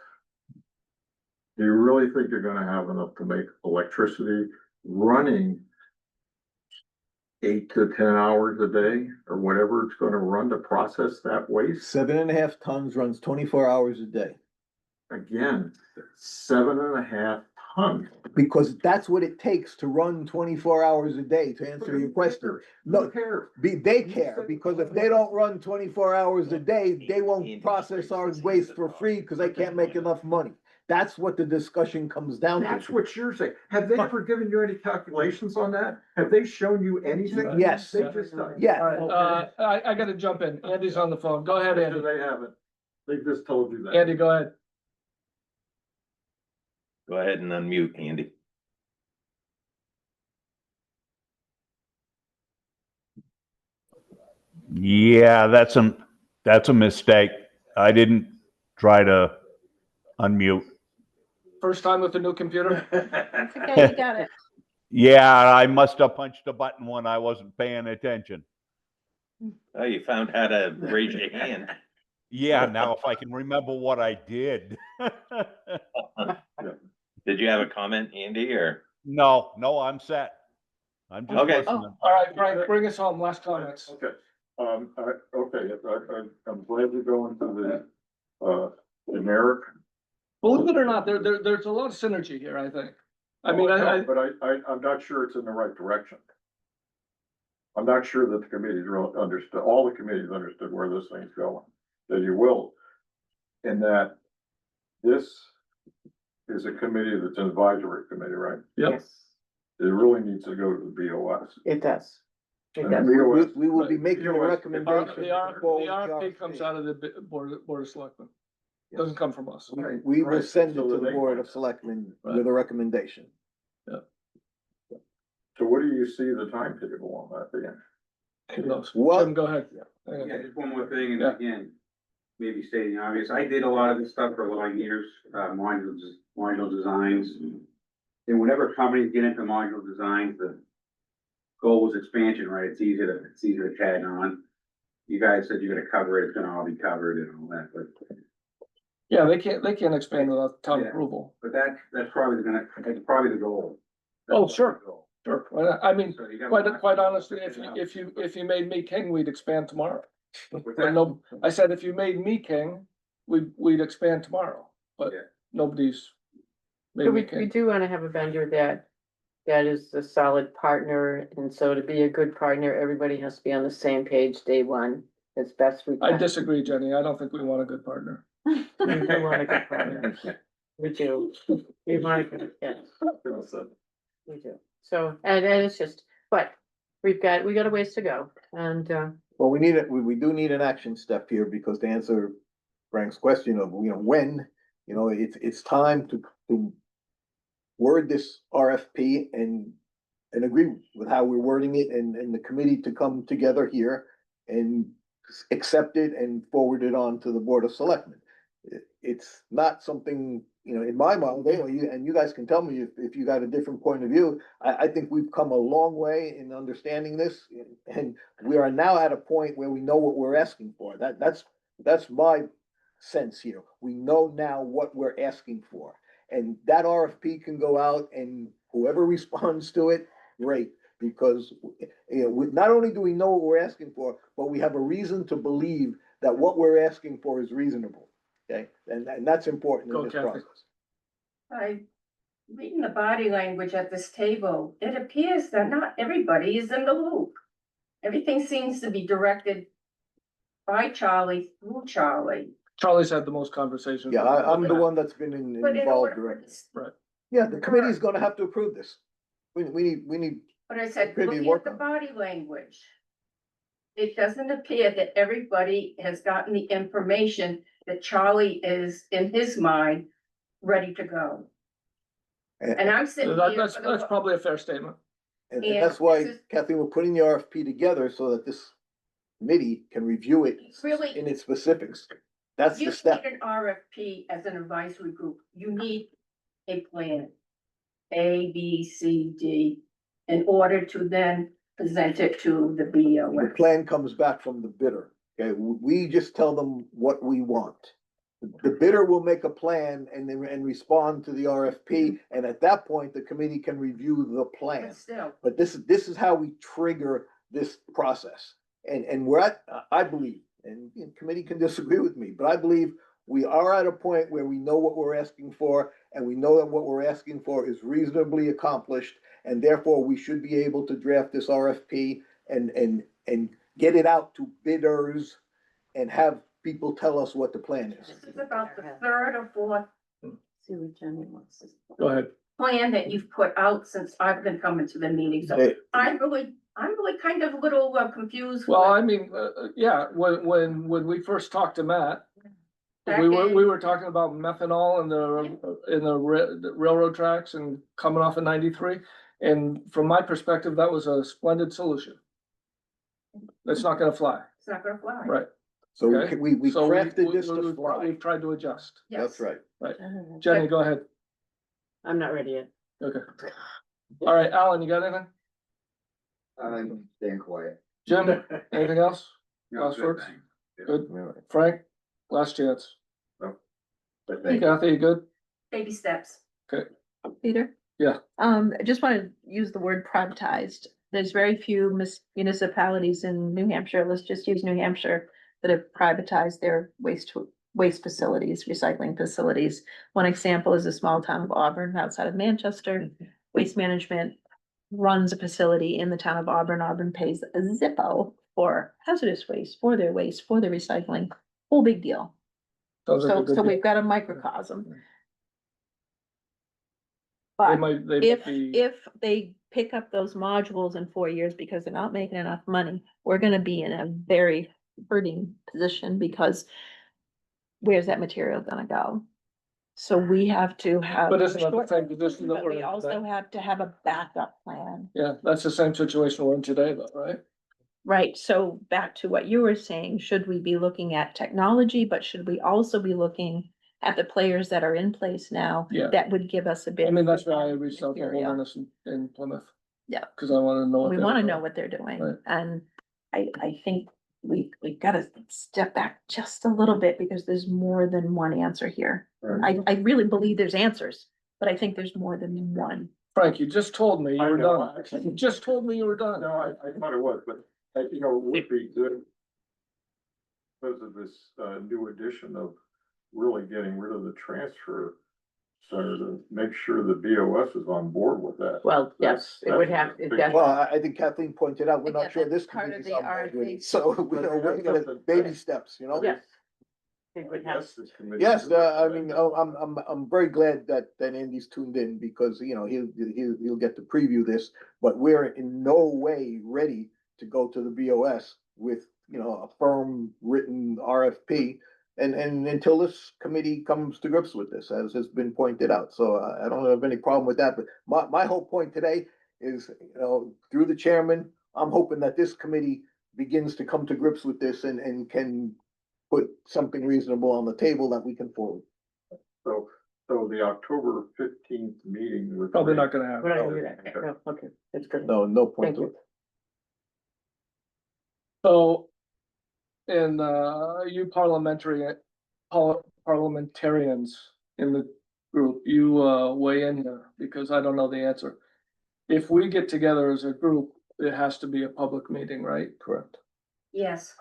Do you really think you're gonna have enough to make electricity running 8 to 10 hours a day or whatever it's gonna run to process that waste? 7.5 tons runs 24 hours a day. Again, 7.5 tons. Because that's what it takes to run 24 hours a day, to answer your question. No, Who cares? they care, because if they don't run 24 hours a day, they won't process our waste for free because they can't make enough money. That's what the discussion comes down That's to. what you're saying. Have they ever given you any calculations on that? Have they shown you anything? Yes. They just. Yeah. All right, I gotta jump in. Andy's on the phone. Go ahead, Andy. They haven't. They just told you that. Andy, go ahead. Go ahead and unmute, Andy. Yeah, that's a mistake. I didn't try to unmute. First time with the new computer? It's okay, you got it. Yeah, I must have punched a button when I wasn't paying attention. Oh, you found how to raise your hand. Yeah, now if I can remember what I did. Did you have a comment, Andy, or? No, I'm set. I'm just Okay. listening. All right, Frank, bring us home. Last comments. Okay, I'm glad you're going to the, generic. Believe it or not, there's a lot of synergy here, I think. I mean, But I'm not sure it's in the right direction. I'm not sure that the committees really understood, all the committees understood where this thing's going, that you will. And that this is a committee that's an advisory committee, right? Yep. It really needs to go to the BOS. It does. It And does. the BOS We will be making a BOS recommendation. The RFP comes out of the board of selectmen. Doesn't come from us. We will Right. send it So to that the they- Board of Selectmen with a recommendation. So what do you see the timetable on that being? Who knows? Well- Jim, go ahead. Yeah, just one more thing, and Yeah. again, maybe stating obvious, I did a lot of this stuff for a lot of years, modular designs. And whenever companies get into modular designs, the goal was expansion, right? It's easier to tag on. You guys said you're gonna cover it, it's gonna all be covered and all that, but Yeah, they can't expand without town Yeah. approval. that's probably the goal. Oh, sure. Goal. Sure. Well, I mean, So you got- quite honestly, if you made me king, we'd expand tomorrow. With But that- no, I said, if you made me king, we'd expand tomorrow, but Yeah. nobody's made So me we king. do wanna have a vendor that is a solid partner, and so to be a good partner, everybody has to be on the same page day one, as best we I can. disagree, Jenny. I don't think we want a good partner. We do want a good partner. We do. We want a good, yes, we do. So, and it's just, but we got a ways to go, and, Well, we do need an action step here, because to answer Frank's question of, when, it's time to word this RFP and agree with how we're wording it, and the committee to come together here and accept it and forward it on to the Board of Selectmen. It's not something, in my mind, and you guys can tell me if you got a different point of view. I think we've come a long way in understanding this, and we are now at a point where we know what we're asking for. That's my sense here. We know now what we're asking for. And that RFP can go out, and whoever responds to it, great. Because, not only do we know what we're asking for, but we have a reason to believe that what we're asking for is reasonable. Okay, and that's important Go, in this Kathy. process. Reading the body language at this table, it appears that not everybody is in the loop. Everything seems to be directed by Charlie through Charlie. Charlie's had the most conversations. Yeah, I'm the one that's been But in involved order for directly. this, Yeah, the committee's gonna have to approve this. We need, but I said, Pretty looking work at the on body language. It doesn't appear that everybody has gotten the information that Charlie is, in his mind, ready to go. And I'm sitting here. That's for the- probably a fair statement. and And that's why, this is- Kathy, we're putting the RFP together so that this committee can review it Really, in its specifics. That's you the need step. an RFP as an advisory group. You need a plan. A, B, C, D, in order to then present it to the The BOS. plan comes back from the bidder, okay? We just tell them what we want. The bidder will make a plan and respond to the RFP, and at that point, the committee can review the plan. But still, But this is how we trigger this process. And we're at, I believe, and the committee can disagree with me, but I believe we are at a point where we know what we're asking for, and we know that what we're asking for is reasonably accomplished, and therefore we should be able to draft this RFP and get it out to bidders and have people tell us what the plan is. this is about the third or fourth See what Jenny wants to say. Go ahead. plan that you've put out since I've been coming to the meetings. So Hey, I'm really kind of a little confused. Well, with- I mean, yeah, when we first talked to Matt, Back we in- were talking about methanol in the railroad tracks and coming off of 93. And from my perspective, that was a splendid solution. It's not gonna fly, It's not gonna fly. right? So Okay. we So crafted this to we've fly. tried to adjust. That's Yes. right. Jenny, go ahead. I'm not ready yet. Okay. All right, Alan, you got anything? I'm staying quiet. Jim, anything else? No, Last good, words? thanks. Good. All right. Frank, last chance. But Hey, thank you. Kathy, you good? Baby steps. Peter? Yeah. I just want to use the word privatized. there's very few municipalities in New Hampshire, let's just use New Hampshire, that have privatized their waste facilities, recycling facilities. One example is a small town of Auburn outside of Manchester. Waste Management runs a facility in the town of Auburn. Auburn pays a Zippo for hazardous waste, for their waste, for their recycling, whole big deal. Sounds like a So, good so deal. we've got a microcosm. They But might if, be, if they pick up those modules in 4 years because they're not making enough money, we're gonna be in a very hurting position because where's that material gonna go? So we have to have. But isn't that the short- same position that But we're we in also today? have to have a backup plan. Yeah, that's the same situation we're in today though, right? Right, so back to what you were saying, should we be looking at technology, but should we also be looking at the players that are in place now? Yeah. That would give us a bit. I mean, that's of why I reached out to material. Holderness in Plymouth. Yeah. Cause I wanna know. what We they wanna were know doing. what they're doing, Right. and I think we've gotta step back just a little bit, because there's more than one answer here. I really believe there's answers, but I think there's more than one. Frank, you just told me you I were know, done. You just told me you were done. No, I thought it was, but, you know, it would be good. Because of this, new addition of really getting rid of the transfer center to make sure the BOS is on board with that. Well, yes, it would have, That's- that's, Well, I think Kathleen pointed out, we're Again, not sure this that's part of committee's the on board with RFP. it, so, you know, we're gonna, baby steps, you know? yes. It would have, Yes, this committee- Yes, I mean, oh, I'm very glad that Andy's tuned in, because, you know, he'll get to preview this, but we're in no way ready to go to the BOS with, you know, a firm written RFP. And until this committee comes to grips with this, as has been pointed out, so I don't have any problem with that, but my whole point today is, you know, through the chairman, I'm hoping that this committee begins to come to grips with this and can put something reasonable on the table that we can forward. So the October 15th meeting with. Probably not gonna we're happen. not gonna do that. No, okay, that's good. No point Thank to you. it. So, and, you parliamentarians in the group, you, weigh in here, because I don't know the answer. If we get together as a group, it has to be a public meeting, right? Correct. Yes,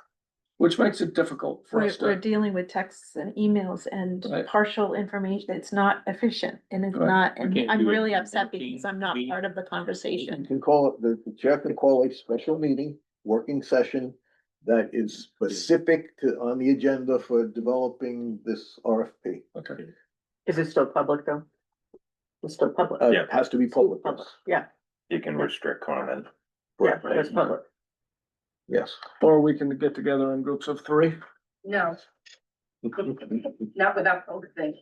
Which makes it difficult for We're, us we're to, dealing with texts and emails and Right. partial information. It's not efficient, and it's Right. not, We and can't I'm do it really in upset 14 because I'm not weeks. part of the You conversation. can call it, the chair can call a special meeting, working session that is specific to, on the agenda for developing this RFP. okay. Is it still public though? It's still public. Yeah. It has to be public, yes. Public, yeah, You can restrict comment. yeah, that's public. Yes. Or we can get together in groups of 3. no, not without both things.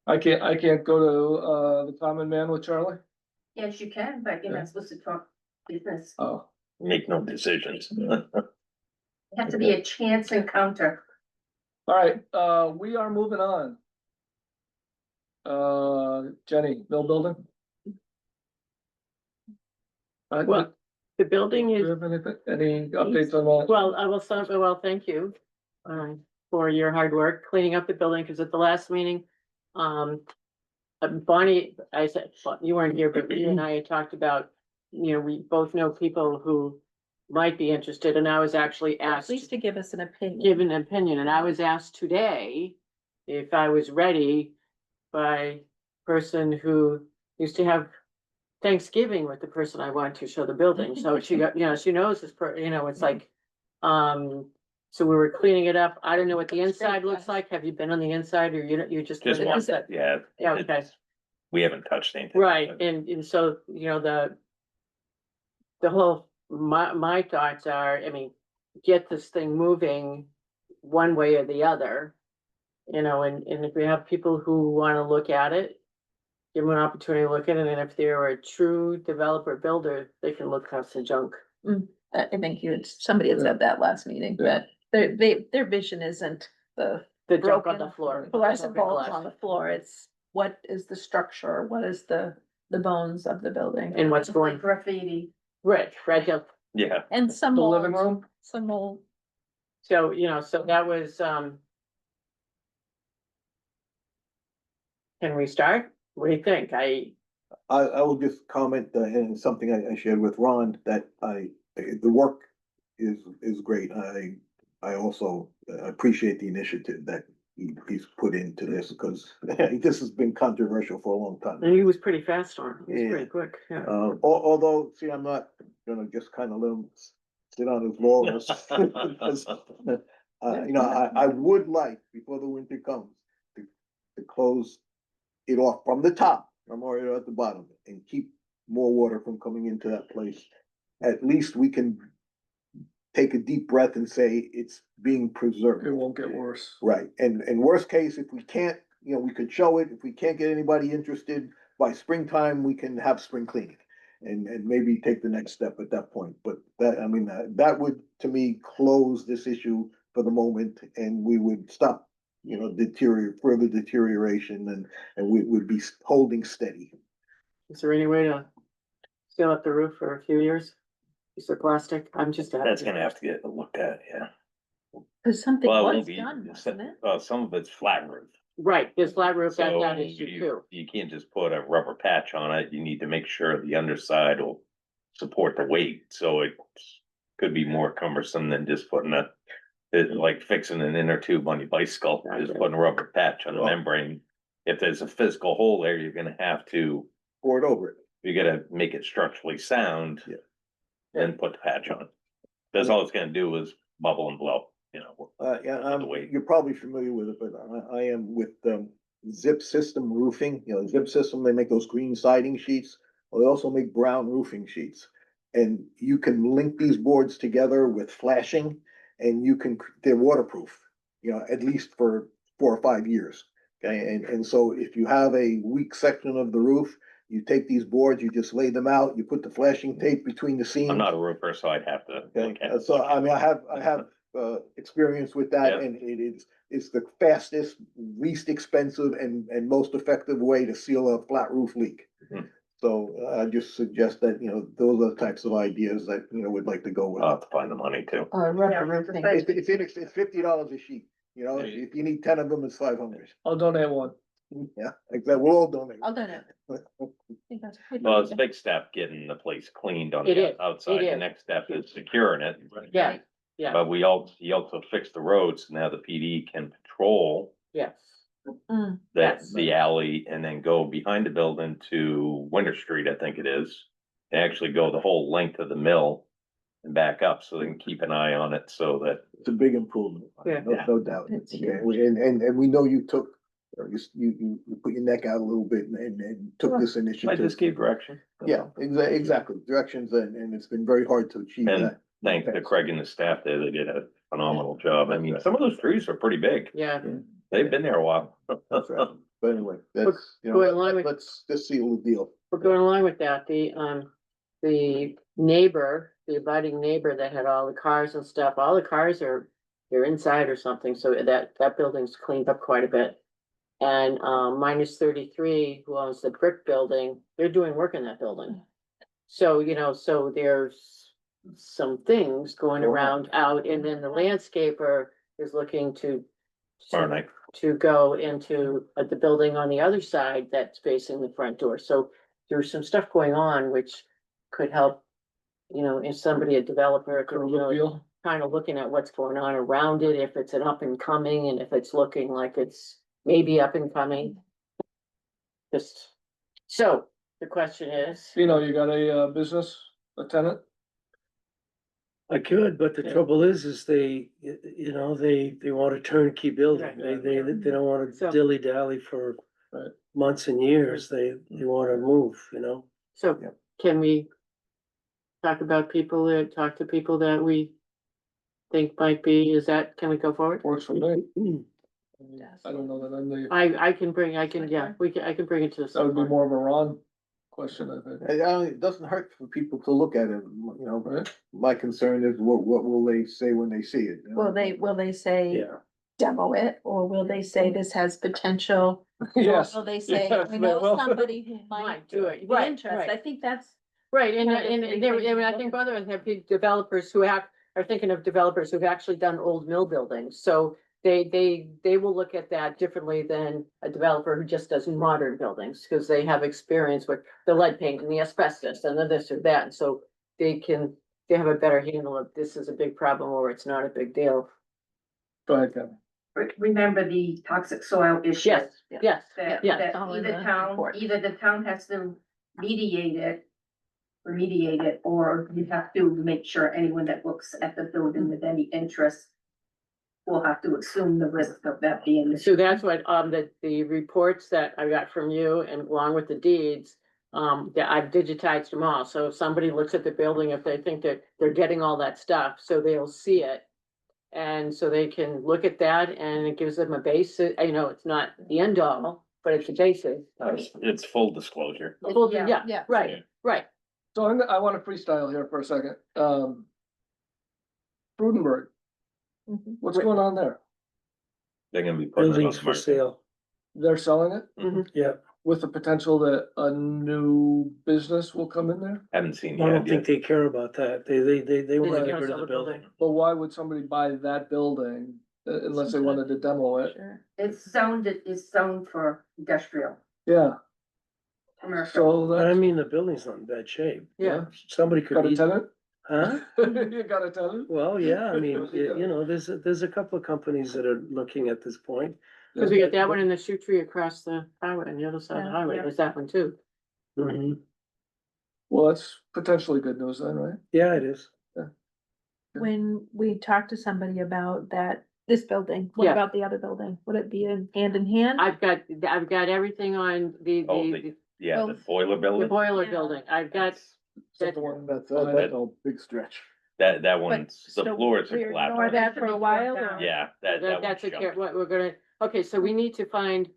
I can't go to, the common man with Charlie? Yes, you can, but you're not supposed to talk business. Oh, Make no decisions. It has to be a chance encounter. all right, we are moving on. Jenny, Bill Building? Well, the building Do you is, have anything, any updates on that? well, I will start, well, thank you. For your hard work cleaning up the building, because at the last meeting, Bonnie, I said, well, you weren't here, but you and I had talked about, you know, we both know people who might be interested, and I was actually At asked, least to give us an opinion. give an opinion, and I was asked today if I was ready by a person who used to have Thanksgiving with the person I wanted to show the building, so she got, you know, she knows this you know, it's like, so we were cleaning it up. I don't know what the That's great, inside looks yes. like. Have you been on the inside, or you just? Just went one, outside? yeah. Yeah, okay, it's- We haven't touched anything. right, and so, you know, the whole, my thoughts are, I mean, get this thing moving one way or the other. You know, and if we have people who wanna look at it, give them an opportunity to look at it, and if they're a true developer builder, they can look past the junk. I think somebody had said that last meeting, that their vision isn't the The junk on broken the floor. glass and broken bolts glass. on the floor. It's what is the structure? What is the bones of the building? And what's Like going, graffiti. right, fragile. Yeah, And some The living mold, room? some mold. So, you know, so that was, can we start? What do you think? I will just comment, and something I shared with Ron, that the work is great. I also appreciate the initiative that he's put into this, because this has been controversial for a long time. And he was pretty fast on it. He was Yeah. pretty quick, yeah. Although, see, I'm not gonna just kind of let him sit on his laurels. Because, I would like, before the winter comes, to close it off from the top, from Oriole at the bottom, and keep more water from coming into that place. At least we can take a deep breath and say it's being preserved. It won't get worse. Right, and worst case, if we can't, we could show it, if we can't get anybody interested, by springtime, we can have spring cleaning. And maybe take the next step at that point, but that would, to me, close this issue for the moment, and we would stop, further deterioration, and we would be holding steady. Is there any way to seal up the roof for a few years? Is there plastic? I'm just. That's gonna have to get looked at, yeah. Cause something Well, it was won't be, done, wasn't it? some of it's flat roof. Right, there's flat roof, that's So that issue you, too. you can't just put a rubber patch on it. You need to make sure the underside will support the weight. So it could be more cumbersome than just putting like fixing an inner tube on your bicycle, just putting a rubber patch on the membrane. If there's a physical hole there, you're gonna have to, Board over it. you gotta make it structurally sound. Yeah. And put the patch on. That's all it's gonna do is bubble and blow, Yeah, the weight. you're probably familiar with it, but I am with, Zip System Roofing, Zip System, they make those green siding sheets. Well, they also make brown roofing sheets. And you can link these boards together with flashing, and they're waterproof, at least for 4 or 5 years. Okay, and so if you have a weak section of the roof, you take these boards, you just lay them out, you put the flashing tape between the seams. I'm not a roofer, so I'd have to look Okay, at it. so I have experience with that, Yeah. and it's the fastest, least expensive, and most effective way to seal a flat roof leak. Mhm. So I just suggest that, those are the types of ideas that, we'd like to go with. I'll have to find the money too. Rubber roofing. It's $50 a sheet, if you need 10 of them, it's 500. I'll donate one. Yeah, exactly, we'll all donate. I'll donate. I think that's a good Well, it's a idea. big step getting the place cleaned on It the is, outside. it The is. next step is securing it. Yeah, yeah, But he also fixed the roads, now the PD can patrol yes. Mm, the alley and then go behind the building to Winter Street, I think it is. And actually go the whole length of the mill and back up, so they can keep an eye on it, so that, It's a big improvement, Yeah. no doubt. It's Okay, and we know you took, you put your neck out a little bit and took this I initiative. just gave direction. Yeah, exactly, directions, and it's been very hard to achieve And that. thanks to Craig and the staff there, they did a phenomenal job. I mean, some of those trees are pretty big. Yeah, They've been there a while. That's right. But anyway, that's, Going along with- let's just seal the deal. we're going along with that, the neighbor, the abutting neighbor that had all the cars and stuff, all the cars they're inside or something, so that building's cleaned up quite a bit. And, minus 33, who owns the brick building, they're doing work in that building. So, so there's some things going around out, and then the landscaper is looking to Tomorrow night. to go into the building on the other side that's facing the front door. So there's some stuff going on which could help, if somebody, a developer, could really Reveal. kind of looking at what's going on around it, if it's an up and coming, and if it's looking like it's maybe up and coming. Just, so the question is, You got a business, a tenant? I could, but the Yeah. trouble is they, they want a turnkey building. Right. They don't wanna So- dilly dally for Right. months and years. They wanna move, so Yeah. can we talk to people that we think might be, can we go forward? Works for me. Yes. I don't know that I'm the, I can bring it to the. that would be more of a Ron question, I think. It doesn't hurt for people to look at it, Right? my concern is what will they say when they see it? Will they say Yeah. demo it, or will they say this has potential? Or Yes. Will they say, Yes, we they know will. somebody who Might might do it. be Right, interested? right. I think that's, Right, and, One of the and three there, things and we I look think others have big developers who are thinking of developers who've actually done old mill buildings, so they will look at that differently than a developer who just does modern buildings, because they have experience with the lead paint and the asbestos and the this or that, and so they have a better handle of this is a big problem or it's not a big deal. Go ahead, Kevin. Remember the toxic soil issue? Yes, yes, That, yeah. that All in either the town, report. either the town has to remediate it, or you have to make sure anyone that looks at the building with any interest will have to assume the risk of that being. So that's what, the reports that I got from you and along with the deeds, that I've digitized them all. So if somebody looks at the building, if they think that they're getting all that stuff, so they'll see it. And so they can look at that and it gives them a basic, it's not the end all, but it's a basic. It's full disclosure. Well, Yeah. yeah, right, right. So I want to freestyle here for a second. Frudenberg, Mhm. what's going on there? They're gonna be putting it on Buildings the for market. sale, They're selling it yeah. with the potential that a new business will come in there? Haven't seen I the don't ad think yet. they care about that. They want to just get rid sell of the the building. building. But why would somebody buy that building unless they wanted to demo it? Sure. It's zoned for industrial, Yeah, commercial. so But I that's, mean, the building's not in bad shape. Yeah. Somebody got could a tenant? huh? You got a tenant? Well, yeah, I mean, there's a couple of companies that are looking at this point. Cause we got that one in the shoot tree across the highway, on the other side of the Yeah. highway, there's that one too. Mhm. Well, that's potentially good news then, right? Yeah, it is. When we talk to somebody about this building, what Yeah. about the other building? Would it be in hand? I've got everything on the Yeah, the boiler the building, boiler Yeah. building, I've got, Is that the one that's a big stretch. that one's, the so floors are we ignore collapsed. that for a while, or? Yeah, that one's that's a care, junk. what we're gonna, okay, so we need to find,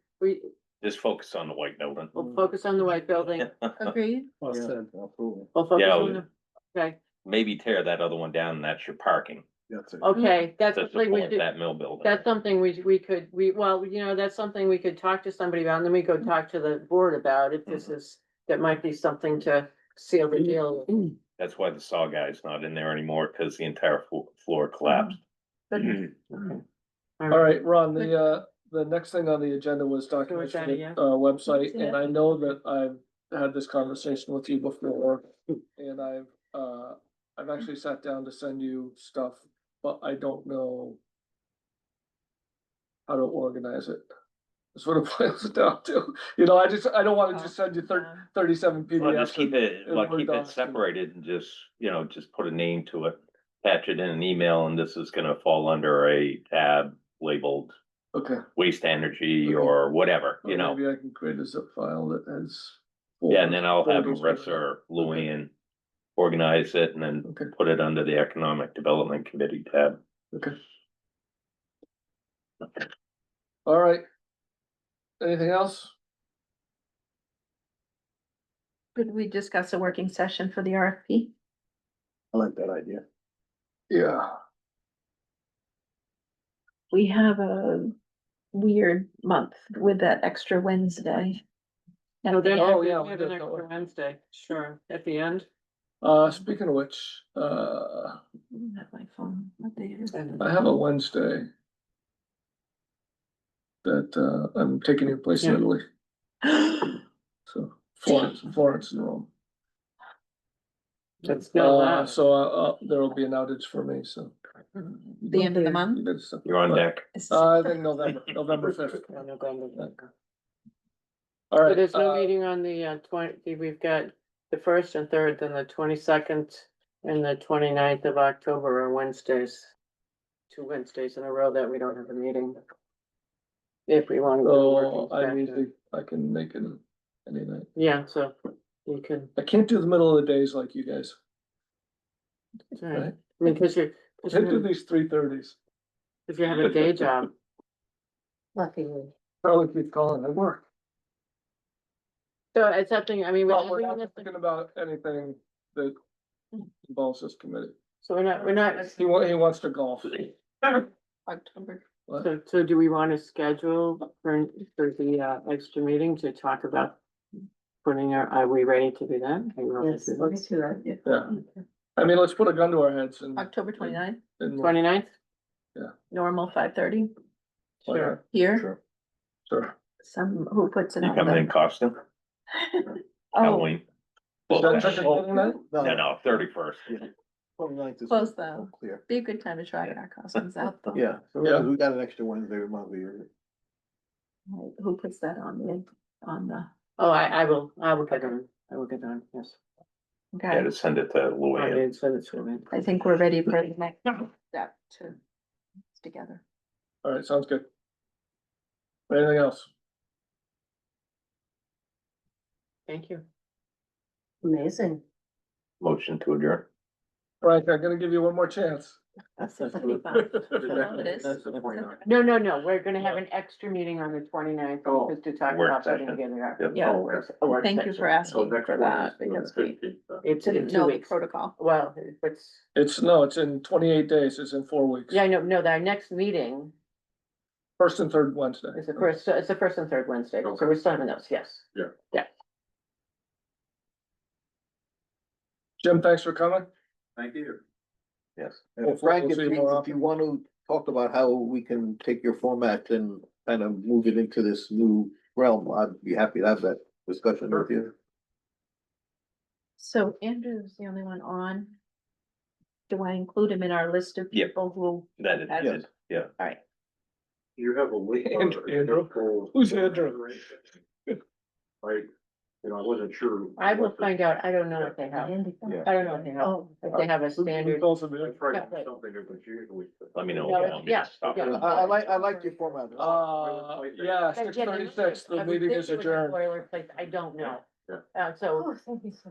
Just focus on the white building. we'll focus on the white building, Agreed. Well said. we'll focus Yeah, on the, okay, Maybe tear that other one down and that's your parking That's it. okay, that's to something we support should. that mill building. That's something we could, that's something we could talk to somebody about, and then we go talk to the board about if this is, that might be something to seal the deal. That's why the saw guy's not in there anymore, cause the entire floor collapsed. Good. All right, Ron, the next thing on the agenda was documents for the, yeah. website, Yeah. and I know that I've had this conversation with you before. And I've actually sat down to send you stuff, but I don't know how to organize it. That's what it boils down to, I don't wanna just send you 37 PDFs. Well, just keep it, and well, Word keep it docs and- separated and just put a name to it. Attach it in an email and this is gonna fall under a tab labeled Okay. waste energy Okay. or whatever, Or maybe I can create a zip file that has. Yeah, and then I'll have folders. Marissa or Luann organize it and then Okay. put it under the Economic Development Committee tab. Okay. All right. Anything else? Could we discuss a working session for the RFP? I like that idea. Yeah. We have a weird month with that extra Wednesday. Oh, yeah, we we have did an that extra one. Wednesday, sure, at the end. Speaking of which, Have my phone, what day is it? I have a Wednesday. That, I'm taking your place in Yeah. Italy, so Florence and Rome. Let's know that. So, there'll be an outage for me, so. The end of the month? You're on deck. I think November 5th. All So right. there's no meeting on the 20, we've got the 1st and 3rd, then the 22nd and the 29th of October are Wednesdays. 2 Wednesdays in a row that we don't have a meeting. If we want to. So I can make it any night. Yeah, so you can, I can't do the middle of the days like you guys. alright, Right. I mean, cause I can do these 3:30s. if you have a day job. Luckily. Probably keep calling, I work. So it's something, I mean, But we're we're not not, thinking about anything that involves this committee. so we're not, He wants to golf. October. What? so do we want to schedule for the extra meeting to talk about putting are we ready to do that? Are you ready Yes, to do let's do that. Yeah. I mean, let's put a gun to our heads and. October 29th, and- 29th? normal 5:30. Why not? Sure. Here, Sure. Sure. who puts it You on coming in the, costume, oh, Halloween? Is Close that that. technically tonight? No, no, 31st. 29th is Close though. clear. be a good time to try our costumes out though. Yeah, so Yeah. we got an extra Wednesday, we might be. Right, who puts that on the, Oh, I will get on, yes. Yeah, okay, to send it to I Luann. did send it to me. I think we're ready for the next step to together. All right, sounds good. Anything else? Thank you. Amazing. Motion to adjourn. Frank, I'm gonna give you one more chance. That's the 75. Oh, it is. No, we're gonna have an extra meeting on the 29th Oh, just to talk work about putting session. together. Yep. Yeah. A work Thank you session. for asking for that, because we It's in didn't 2 know the weeks. protocol. Well, it's, It's in 28 days, it's in 4 weeks. yeah, no, our next meeting First and third Wednesday. is it's the first and third Wednesday, so Okay. we're still having those, yes. Jim, thanks for coming. Thank you. Yes. Hopefully And Frank, we'll if see you more you often. want to talk about how we can take your format and kind of move it into this new realm, I'd be happy to have that discussion with you. So Andrew's the only one on. Do I include him in our list of Yep. people who, That is, Yes. yeah. all right, You have a link. Andrew? Who's Andrew? I wasn't sure. I will find out, I don't know if they have, Yeah. I don't know if they have, oh, if they have a standard. Also there. That's right, Yeah, right. something that was usually. Let me know. No, when I'll get yeah, stuff. yeah. I like your format. Yeah, 6:36, the meeting is adjourned. Boilerplate, I don't know. Yeah. So Oh, thank you so much.